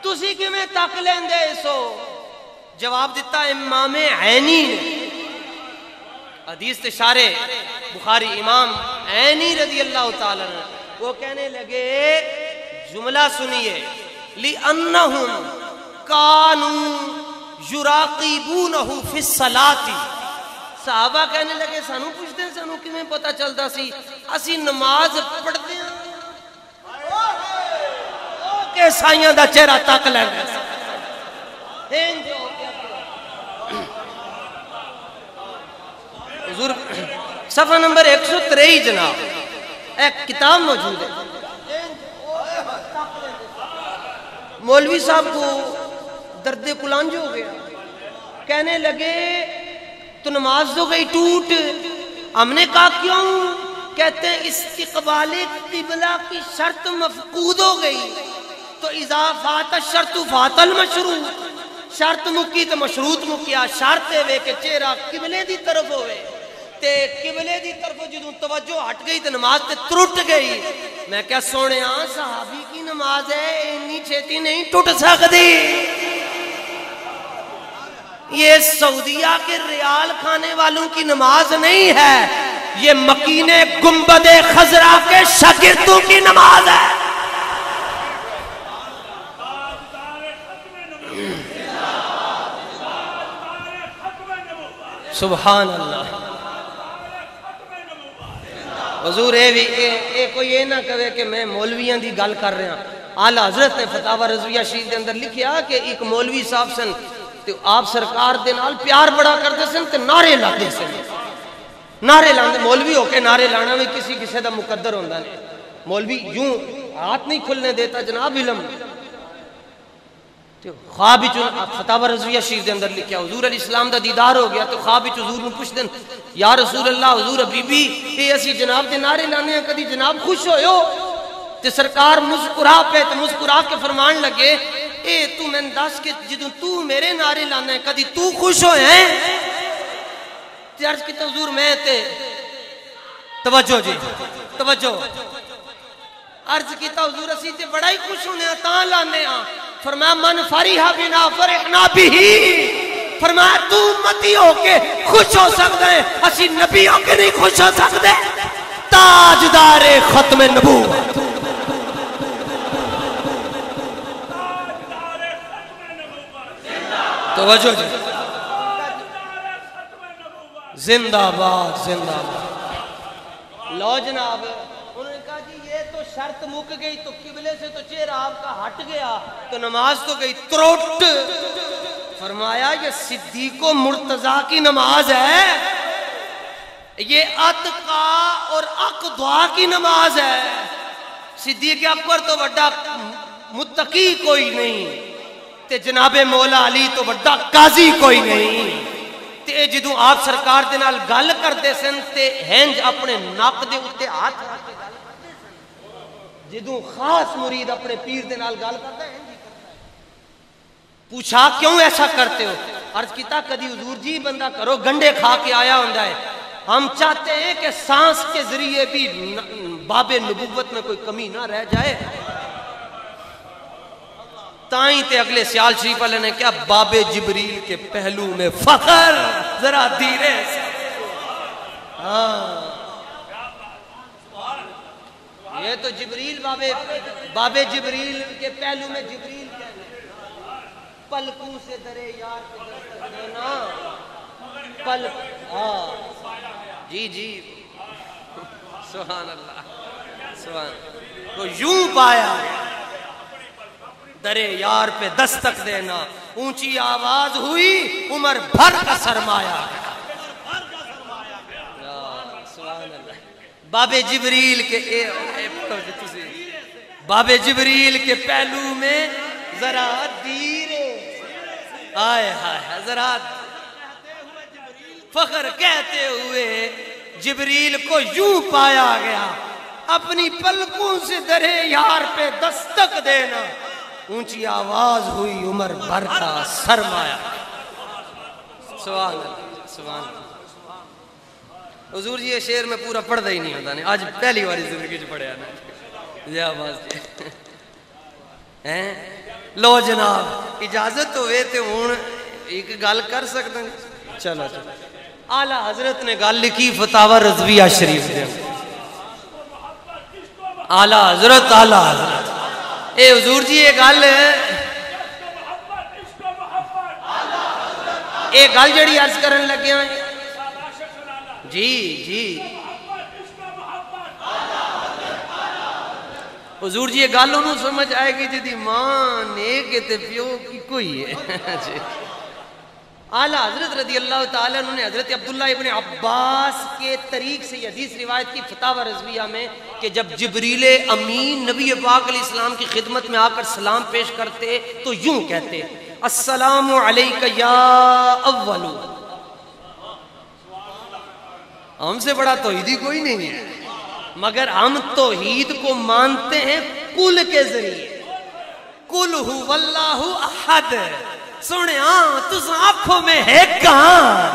تسی کی میں تک لین دے سو؟ جواب دیتا امام عینی نے، حدیث تشارے بخاری امام عینی رضی اللہ تعالیٰ عنہ، وہ کہنے لگے جملہ سنیے، لِأَنَّهُمْ كَانُوا يُرَاقِبُونَهُ فِي الصَّلَاةِ، صحابہ کہنے لگے سانو پوچھتے ہیں سانو کیوں پتا چلتا سی اسی نماز پڑھتے ہیں کہ سائیاں دا چہرہ تک لیں گے۔ حضور صفحہ نمبر 123 جناب ایک کتاب موجود ہے، مولوی صاحب کو درد کلانج ہو گیا، کہنے لگے تو نماز تو گئی ٹوٹ، ہم نے کہا کیوں؟ کہتے ہیں استقبال قبلہ کی شرط مفقود ہو گئی، تو اذا فات الشرط فات المشروط، شرط مکی تو مشروط مکیا، شرط ہے کہ چہرہ قبلے دی طرف ہوئے، تے قبلے دی طرف جدوں توجہ ہٹ گئی تو نماز تے ٹوٹ گئی۔ میں کیا سونے صحابی کی نماز ہے اتنی چھیتی نہیں ٹوٹ سکتی، یہ سعودیہ کے ریال کھانے والوں کی نماز نہیں ہے، یہ مکین گنبد خضرا کے شاگردوں کی نماز ہے۔ سبحان اللہ۔ حضور اے کوئی یہ نہ کہے کہ میں مولویاں دی گل کر رہا ہوں، اعلی حضرت نے فتاوی رضویہ شریف کے اندر لکھیا کہ ایک مولوی صاحب سن تے آپ سرکار دے نال پیار بڑا کرتے سن تے نعرے لاتے سن، نعرے لاندے، مولوی ہو کے نعرے لانا بھی کسی دا مقدر ہوندا نہیں، مولوی یوں ہاتھ نہیں کھلنے دیتا جناب علم، خواب فتاوی رضویہ شریف دے اندر لکھیا حضور علیہ السلام دا دیدار ہو گیا تو خواب حضور نو پوچھ دین یا رسول اللہ حضور حبیبی اے اسی جناب دے نعرے لانے ہیں کدی جناب خوش ہوئے ہو؟ تے سرکار مسکرا پہ تے مسکرا کے فرمان لگے اے تو میں دس کے جدوں تو میرے نعرے لانا ہے کدی تو خوش ہوئے ہیں؟ تے عرض کیتا حضور میں تے توجہ جی توجہ عرض کیتا حضور اسی تے بڑا ہی خوش ہونے تاں لانے ہاں، فرمایا من فریحا بنا فرحنا بھی، فرمایا تو امتی ہو کے خوش ہو سکتے ہیں اسی نبی ہو کے نہیں خوش ہو سکتے، تاجدار ختم نبوت، توجہ جی زندہ باد زندہ باد۔ لو جناب انہوں نے کہا جی یہ تو شرط مک گئی تو قبلے سے تو چہرہ آپ کا ہٹ گیا تو نماز تو گئی تروٹ، فرمایا یہ صدیق و مرتضیٰ کی نماز ہے، یہ اتقا اور اقدعا کی نماز ہے، صدیق اکبر تو بڑا متقی کوئی نہیں تے جناب مولا علی تو بڑا قاضی کوئی نہیں، تے جدوں آپ سرکار دے نال گل کرتے سن تے ہنج اپنے ناک دے اتے ہاتھ رکھ کے گل کرتے سن، جدوں خاص مرید اپنے پیر دے نال گل کرتا ہے ہنج کرتا ہے۔ پوچھا کیوں ایسا کرتے ہو؟ عرض کیتا کدی حضور جی بندہ کرو گنڈے کھا کے آیا ہوندا ہے، ہم چاہتے ہیں کہ سانس کے ذریعے بھی باب نبوت میں کوئی کمی نہ رہ جائے، تائیں تے اگلے سیال شریف والے نے کیا باب جبریل کے پہلو میں فخر ذرا دھیرے سے، یہ تو جبریل باب جبریل کے پہلو میں جبریل کہنا، پلکوں سے درے یار کے دستک دینا، جی جی سبحان اللہ سبحان، تو یوں پایا درے یار پہ دستک دینا، اونچی آواز ہوئی عمر بھر کا سرمایہ گیا۔ بابے جبریل کے بابے جبریل کے پہلو میں ذرا دیرے آئے ہائے ذرا فخر کہتے ہوئے جبریل کو یوں پایا گیا، اپنی پلکوں سے درے یار پہ دستک دینا، اونچی آواز ہوئی عمر بھر کا سرمایہ۔ سبحان اللہ سبحان اللہ۔ حضور جی یہ شعر میں پورا پڑھتا ہی نہیں ہوتا نہیں، آج پہلی باری زندگی جو پڑھے آنا جی آواز جی لو جناب اجازت ہوئے تے ہون ایک گل کر سکتے ہیں؟ چلو چلو اعلیٰ حضرت نے گل لکھی فتاوی رضویہ شریف دے، اعلیٰ حضرت اے حضور جی یہ گل جڑی عرض کرن لگے ہیں جی جی حضور جی یہ گل انہوں سمجھ آئے گی جدی ماں نیک تے پیو کی کوئی ہے جی۔ اعلیٰ حضرت رضی اللہ تعالیٰ عنہ نے حضرت عبداللہ ابن عباس کے طریق سے یہ حدیث روایت کی فتاوی رضویہ میں کہ جب جبریل امین نبی پاک علیہ السلام کی خدمت میں آ کر سلام پیش کرتے تو یوں کہتے السلام علیک یا اولو۔ ہم سے بڑا توحیدی کوئی نہیں ہے، مگر ہم توحید کو مانتے ہیں کل کے ذریعے، کل هو اللہ احد۔ سونے تس آنکھوں میں ہے کہاں،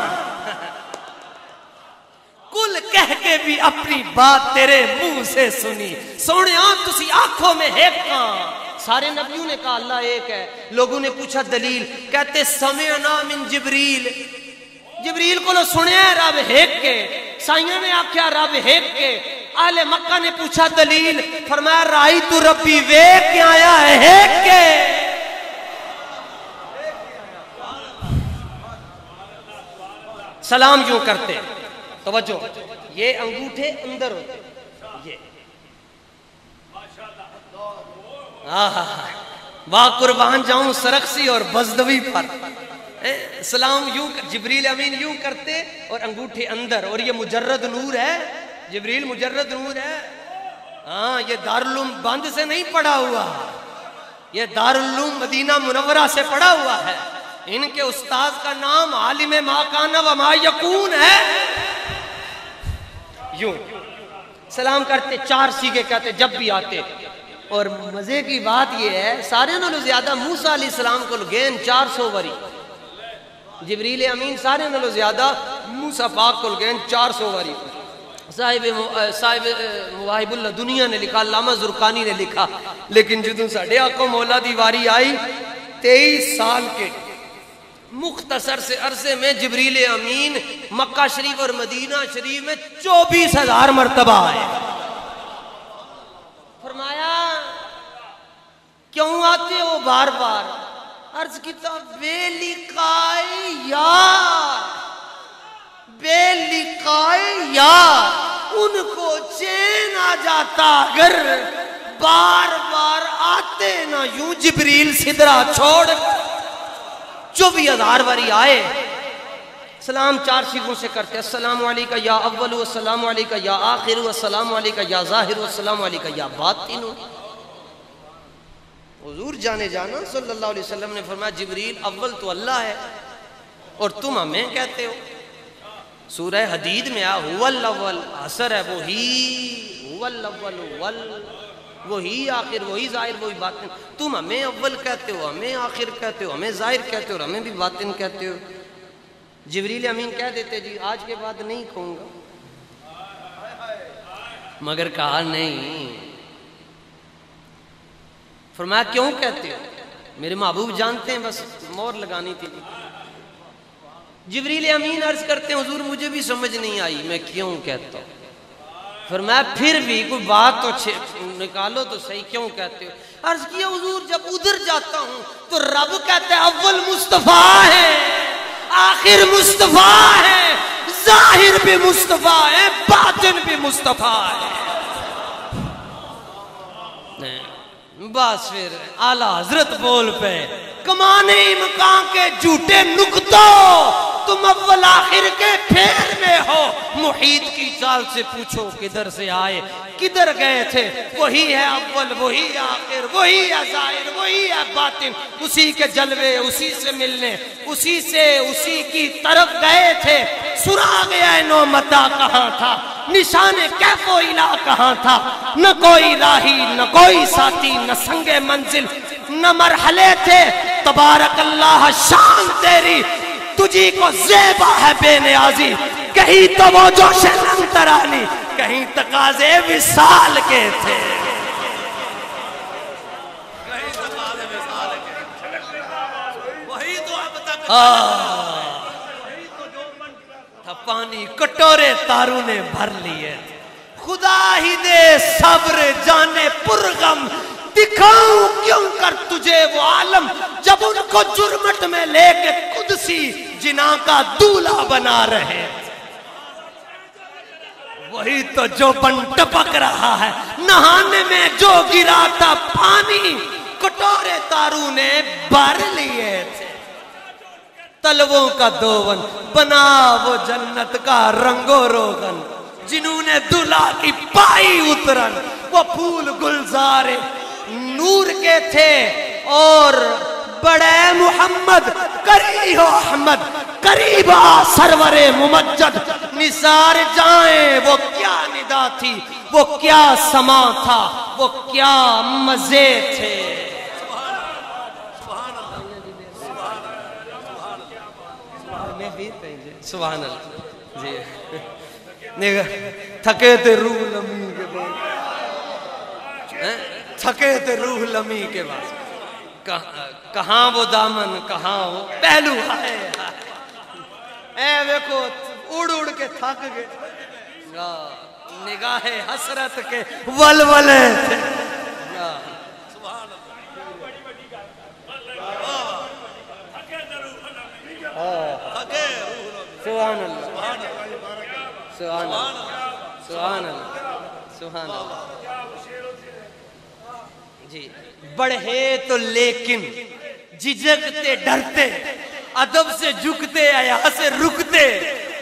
کل کہہ کے بھی اپنی بات تیرے منہ سے سنی، سونے تسی آنکھوں میں ہے کہاں۔ سارے نبیوں نے کہا اللہ ایک ہے، لوگوں نے پوچھا دلیل، کہتے سمعنا من جبریل، جبریل کو لو سنیا ہے رب ایک کے، سائیاں نے آکھیا رب ایک کے، اہل مکہ نے پوچھا دلیل، فرمایا رائیت ربی وے کے آیا ہے ایک کے۔ سلام یوں کرتے، توجہ یہ انگوٹھے اندر ہوتے، یہ واہ قربان جاؤں سرخسی اور بزدوی پر، سلام یوں جبریل امین یوں کرتے اور انگوٹھے اندر، اور یہ مجرد نور ہے، جبریل مجرد نور ہے، ہاں یہ دارالعلوم بند سے نہیں پڑا ہوا، یہ دارالعلوم مدینہ منورہ سے پڑا ہوا ہے، ان کے استاذ کا نام عالم ما کان و ما یکون ہے۔ یوں سلام کرتے، چار سیغے کہتے جب بھی آتے، اور مزے کی بات یہ ہے سارے نالوں زیادہ موسیٰ علیہ السلام کو گین 400 وری، جبریل امین سارے نالوں زیادہ موسیٰ پاک کو گین 400 وری۔ صاحب مواہب اللہ دنیا نے لکھا، علامہ زرقانی نے لکھا، لیکن جدوں ساڈے آقا مولا دی واری آئی 23 سال کے مختصر سے عرصے میں جبریل امین مکہ شریف اور مدینہ شریف میں 24,000 مرتبہ آئے۔ فرمایا کیوں آتے ہو بار بار؟ عرض کیتا بے لقائے یار، بے لقائے یار، ان کو چین آ جاتا اگر بار بار آتے نہ یوں جبریل سدرہ چھوڑ۔ 24,000 واری آئے، سلام 4 سیغوں سے کرتے، السلام علیکہ یا اول، السلام علیکہ یا آخر، السلام علیکہ یا ظاہر، السلام علیکہ یا باطن۔ حضور جانے جانا صلی اللہ علیہ وسلم نے فرمایا جبریل اول تو اللہ ہے اور تم ہمیں کہتے ہو۔ سورہ حدید میں هو الاول، حسر ہے وہی، هو الاول وہی آخر، وہی ظاہر، وہی باطن۔ تم ہمیں اول کہتے ہو، ہمیں آخر کہتے ہو، ہمیں ظاہر کہتے ہو اور ہمیں بھی باطن کہتے ہو۔ جبریل امین کہہ دیتے جی آج کے بعد نہیں کہوں گا، مگر کہا نہیں۔ فرمایا کیوں کہتے ہو؟ میرے محبوب جانتے ہیں، بس مور لگانی تھی۔ جبریل امین عرض کرتے ہیں حضور مجھے بھی سمجھ نہیں آئی میں کیوں کہتا ہوں۔ فرمایا پھر بھی کوئی بات تو نکالو تو صحیح، کیوں کہتے ہو؟ عرض کیا حضور جب ادھر جاتا ہوں تو رب کہتا ہے اول مصطفیٰ ہے، آخر مصطفیٰ ہے، ظاہر بھی مصطفیٰ ہے، باطن بھی مصطفیٰ ہے۔ بس پھر اعلیٰ حضرت بول پہ کمانے مکان کے جھوٹے نکتوں تم اول آخر کے پھیر میں ہو. محیط کی چال سے پوچھو کدھر سے آئے کدھر گئے تھے. وہی ہے اول وہی ہے آخر وہی ہے ظاہر وہی ہے باطن. اسی کے جلوے اسی سے ملنے اسی کی طرف گئے تھے. سراغ عین و متا کہاں تھا نشان کیف و الا کہاں تھا. نہ کوئی راہی نہ کوئی ساتھی نہ سنگ منزل نہ مرحلے تھے. تبارک اللہ شان تیری تجھی کو زیبا ہے بے نیازی. کہیں تو وہ جوش لن ترانی کہیں تقاضے وصال کے تھے. وہی تو اب تک تھا پانی کٹورے تاروں نے بھر لیے. خدا ہی دے صبر جانے پرغم دکھاؤں کیوں کر تجھے وہ عالم جب ان کو جرمٹ میں لے کے قدسی جنا کا دولہ بنا رہے. وہی تو جو بن ٹپک رہا ہے نہانے میں جو گرا تھا پانی کٹورے تاروں نے بھر لیے تھے. تلووں کا دوون بنا وہ جنت کا رنگ و روغن جنہوں نے دلہا کی پائی اترن. وہ پھول گلزار نور کے تھے اور بڑے محمد کری ہو احمد قریب آ سرور ممجد. نثار جائیں وہ کیا ندا تھی وہ کیا سما تھا وہ کیا مزے تھے. سبحان اللہ جی. تھکے تھے روح لمحی کے بعد تھکے تھے روح لمحی کے بعد کہاں وہ دامن کہاں وہ پہلو ہے. اے ویکھو اڑ اڑ کے تھک گئے نگاہ حسرت کے ولولے تھے. سبحان اللہ سبحان اللہ سبحان اللہ سبحان اللہ جی. بڑھے تو لیکن جھجکتے ڈرتے ادب سے جھکتے حیا سے رکتے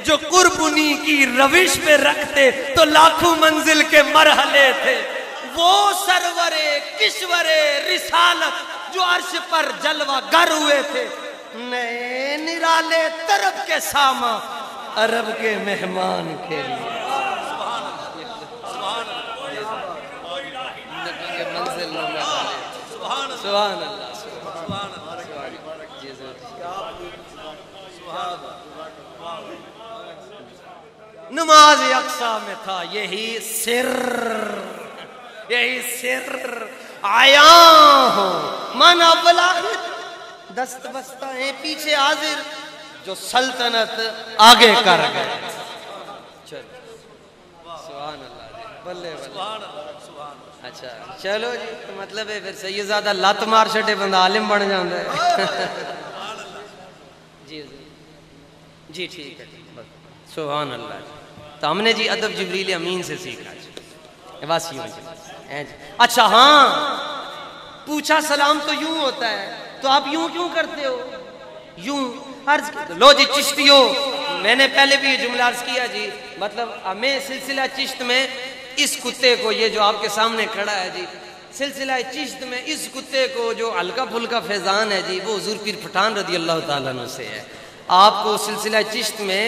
جو قرب انہی کی روش پہ رکھتے تو لاکھوں منزل کے مرحلے تھے. وہ سرور کشور رسالت جو عرش پر جلوہ گر ہوئے تھے. نئے نرالے طرف کے ساما عرب کے مہمان کے لیے منزل سبحان اللہ سبحان نماز اقصا میں تھا یہی سر آیا ہوں من اول آخر دست بستہ ہیں پیچھے حاضر جو سلطنت آگے کر گئے. سبحان اللہ بلے بلے. اچھا چلو جی مطلب ہے پھر سیدزادہ لات مار چھٹے بندہ عالم بن جاندہ ہے. جی جی ٹھیک ہے سبحان اللہ. تو ہم نے جی ادب جبریل امین سے سیکھا جی بس یوں جی. اچھا ہاں پوچھا سلام تو یوں ہوتا ہے تو آپ یوں کیوں کرتے ہو یوں عرض لو جی چشتیو. میں نے پہلے بھی یہ جملہ عرض کیا جی مطلب ہمیں سلسلہ چشت میں اس کتے کو یہ جو آپ کے سامنے کھڑا ہے جی سلسلہ چشت میں اس کتے کو جو ہلکا پھلکا فیضان ہے جی وہ حضور پیر پٹھان رضی اللہ تعالیٰ عنہ سے ہے. آپ کو سلسلہ چشت میں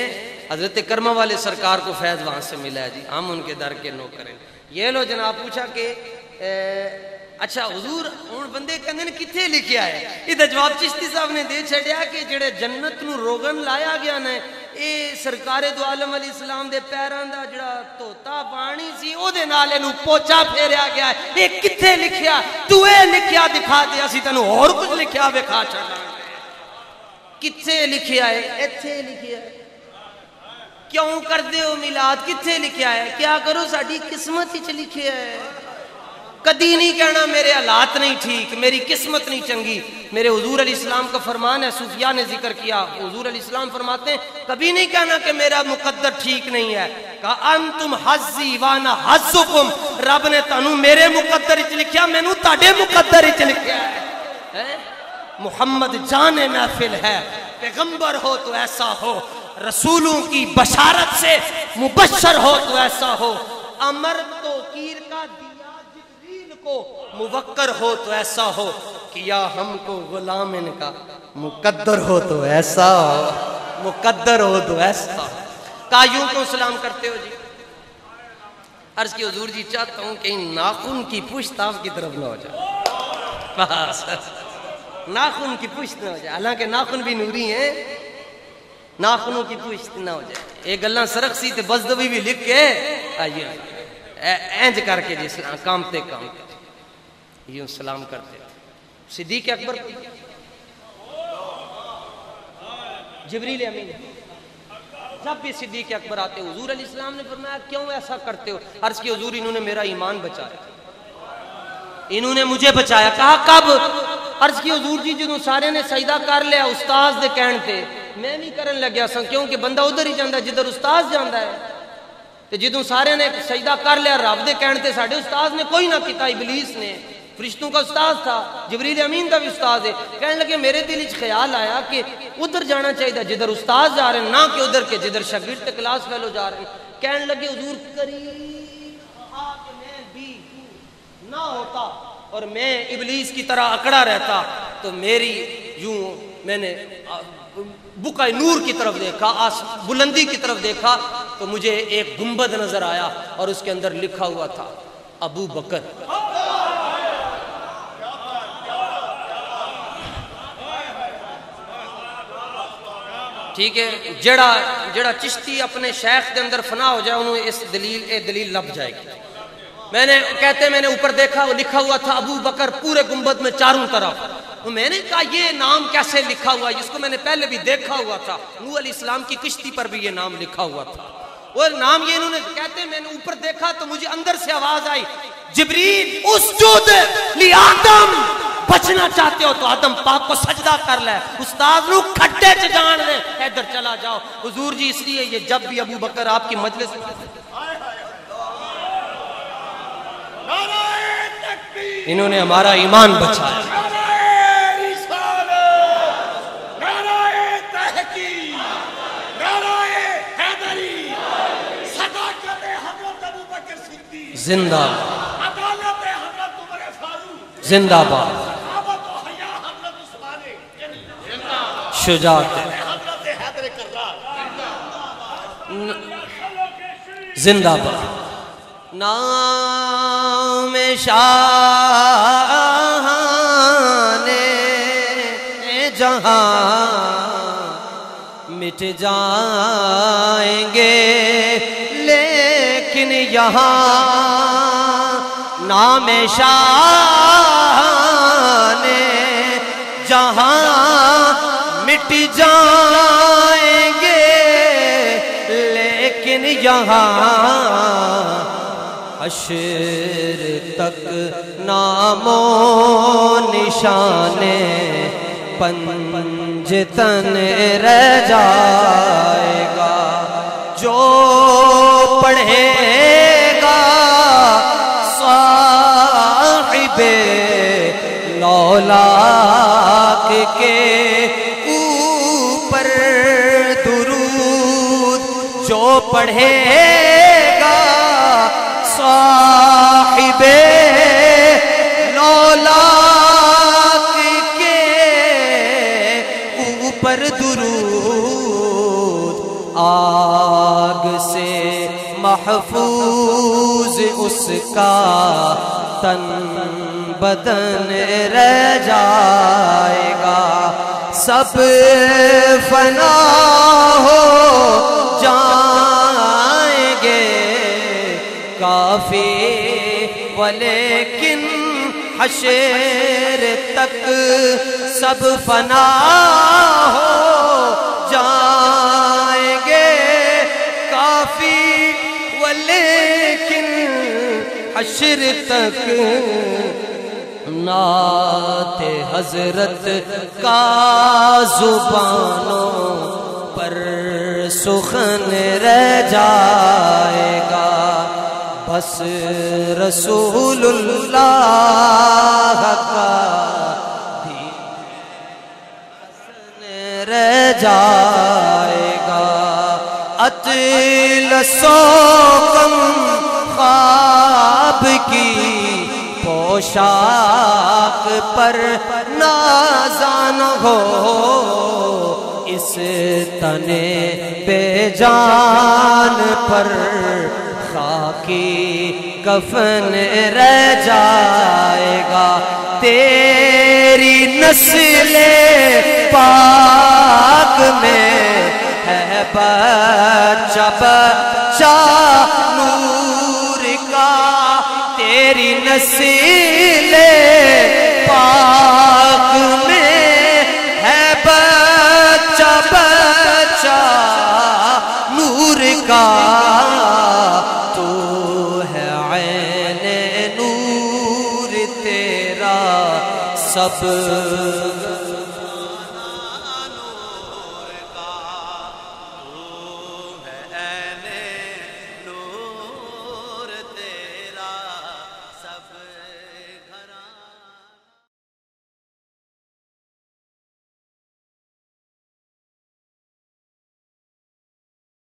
حضرت کرمہ والے سرکار کو فیض وہاں سے ملا ہے جی. ہم ان کے در کے نوکر ہیں. یہ لو جناب پوچھا کہ اچھا حضور ہن بندے کہندے نے کتھے لکھیا ہے. ادھر جواب چشتی صاحب نے دے چھڈیا کہ جڑے جنت نو روغن لایا گیا نے اے سرکار دو عالم علیہ السلام دے پیراں دا جڑا توتا پانی سی او دے نال اینو پوچا پھیریا گیا ہے. اے کتھے لکھیا تو اے لکھیا دکھا دے اسی تینوں اور کچھ لکھیا وکھا چھڈاں. کتھے لکھیا ہے ایتھے لکھیا ہے. کیوں کر دے ہو میلاد کتھے لکھیا ہے کیا کرو ساڈی قسمت وچ لکھیا ہے. کدی نہیں کہنا میرے حالات نہیں ٹھیک، میری قسمت نہیں چنگی۔ میرے حضور علیہ السلام کا فرمان ہے، صوفیاء نے ذکر کیا، حضور علیہ السلام فرماتے ہیں کبھی نہیں کہنا کہ میرا مقدر ٹھیک نہیں ہے۔ کہا انتم حظی وانا حظکم، رب نے تانوں میرے مقدر وچ لکھیا، مینوں تہاڈے مقدر وچ لکھیا ہے۔ محمد جان محفل ہے، پیغمبر ہو تو ایسا ہو، رسولوں کی بشارت سے مبشر ہو تو ایسا ہو، امر توقیر کا دیا جبریل کو موکر ہو تو ایسا ہو، کیا ہم کو غلام ان کا مقدر ہو تو ایسا ہو، مقدر ہو تو ایسا ہو۔ کہا یوں کیوں سلام کرتے ہو جی؟ عرض کی حضور جی چاہتا ہوں کہ ناخن کی پشت آپ کی طرف نہ ہو جائے، بس ناخن کی پشت نہ ہو جائے، حالانکہ ناخن بھی نوری ہیں، ناخنوں کی پشت نہ ہو جائے۔ ایک گلاں سرخ سی تے بزدوی بھی لکھ کے آئیے اینج کر کے جی سلام کامتے یوں سلام کرتے۔ صدیق اکبر جبریل امین جب بھی صدیق اکبر آتے حضور علیہ السلام نے فرمایا کیوں ایسا کرتے ہو؟ عرض کی حضور انہوں نے میرا ایمان بچایا، انہوں نے مجھے بچایا۔ کہا کب؟ عرض کی حضور جی جدوں سارے نے سجدہ کر لیا استاذ دے کہن تے میں نہیں کرن لگیا سا، کیونکہ بندہ ادھر ہی جاندا جدھر استاذ جاندا ہے، تے جدوں سارے نے سجدہ کر لیا رب دے کہن تے ساڈے استاذ نے کوئی نہ کیتا، ابلیس نے، فرشتوں کا استاذ تھا، جبریل امین کا بھی استاذ ہے، کہنے لگے میرے دل وچ خیال آیا کہ ادھر جانا چاہیے جدھر استاذ جا رہے ہیں، نہ کہ ادھر کے جدھر شاگرد کلاس فیلو جا رہے ہیں۔ کہنے لگے حضور قریب آ کے میں بھی نہ ہوتا اور میں ابلیس کی طرح اکڑا رہتا تو میری یوں میں نے بقع نور کی طرف دیکھا، بلندی کی طرف دیکھا تو مجھے ایک گنبد نظر آیا اور اس کے اندر لکھا ہوا تھا ابو بکر۔ ٹھیک ہے، جڑا چشتی اپنے شیخ کے اندر فنا ہو جائے انہوں اس دلیل لب جائے گی۔ میں نے اوپر دیکھا وہ لکھا ہوا تھا ابو بکر پورے گنبد میں چاروں طرف۔ میں نے کہا یہ نام کیسے لکھا ہوا ہے؟ اس کو میں نے پہلے بھی دیکھا ہوا تھا، نوح علیہ السلام کی کشتی پر بھی یہ نام لکھا ہوا تھا۔ وہ نام یہ انہوں نے کہتے میں نے اوپر دیکھا تو مجھے اندر سے آواز آئی جبریل اسجد لی آدم، بچنا چاہتے ہو تو آدم پاک کو سجدہ کر لے، استاد نو کھڈے چ جان لے، ادھر چلا جاؤ۔ حضور جی اس لیے یہ جب بھی ابو بکر آپ کی مجلس انہوں نے ہمارا ایمان بچایا۔ زندہ زندہ باد شجاعت زندہ باد نام شاہ نے جہاں مٹ جائیں گے لیکن یہاں نام شاہ نے جہاں مٹ جائیں گے لیکن یہاں حشر تک نام و نشان پنجتن رہ جائے گا۔ جو پڑھے گا صاحب لولاک کے اوپر درود، جو پڑھے گا صاحب لولاک کے اوپر درود، آگ سے محفوظ اس کا تن بدن رہ جائے گا۔ سب فنا ہو جائیں گے کافی ولیکن حشر تک سب فنا ہو جائیں گے کافی ولیکن حشر تک نعت حضرت کا زبانوں پر سخن رہ جائے گا، بس رسول اللہ کا حسن رہ جائے گا۔ اطلسو کم خواب کی پوشاک پر نازان ہو، اس تنے بے جان پر خاکی کفن رہ جائے گا۔ تیری نسل پاک میں ہے بچہ بچہ نور کا، تیری نسل پاک میں ہے بچہ بچہ نور کا، تو ہے عین نور تیرا سب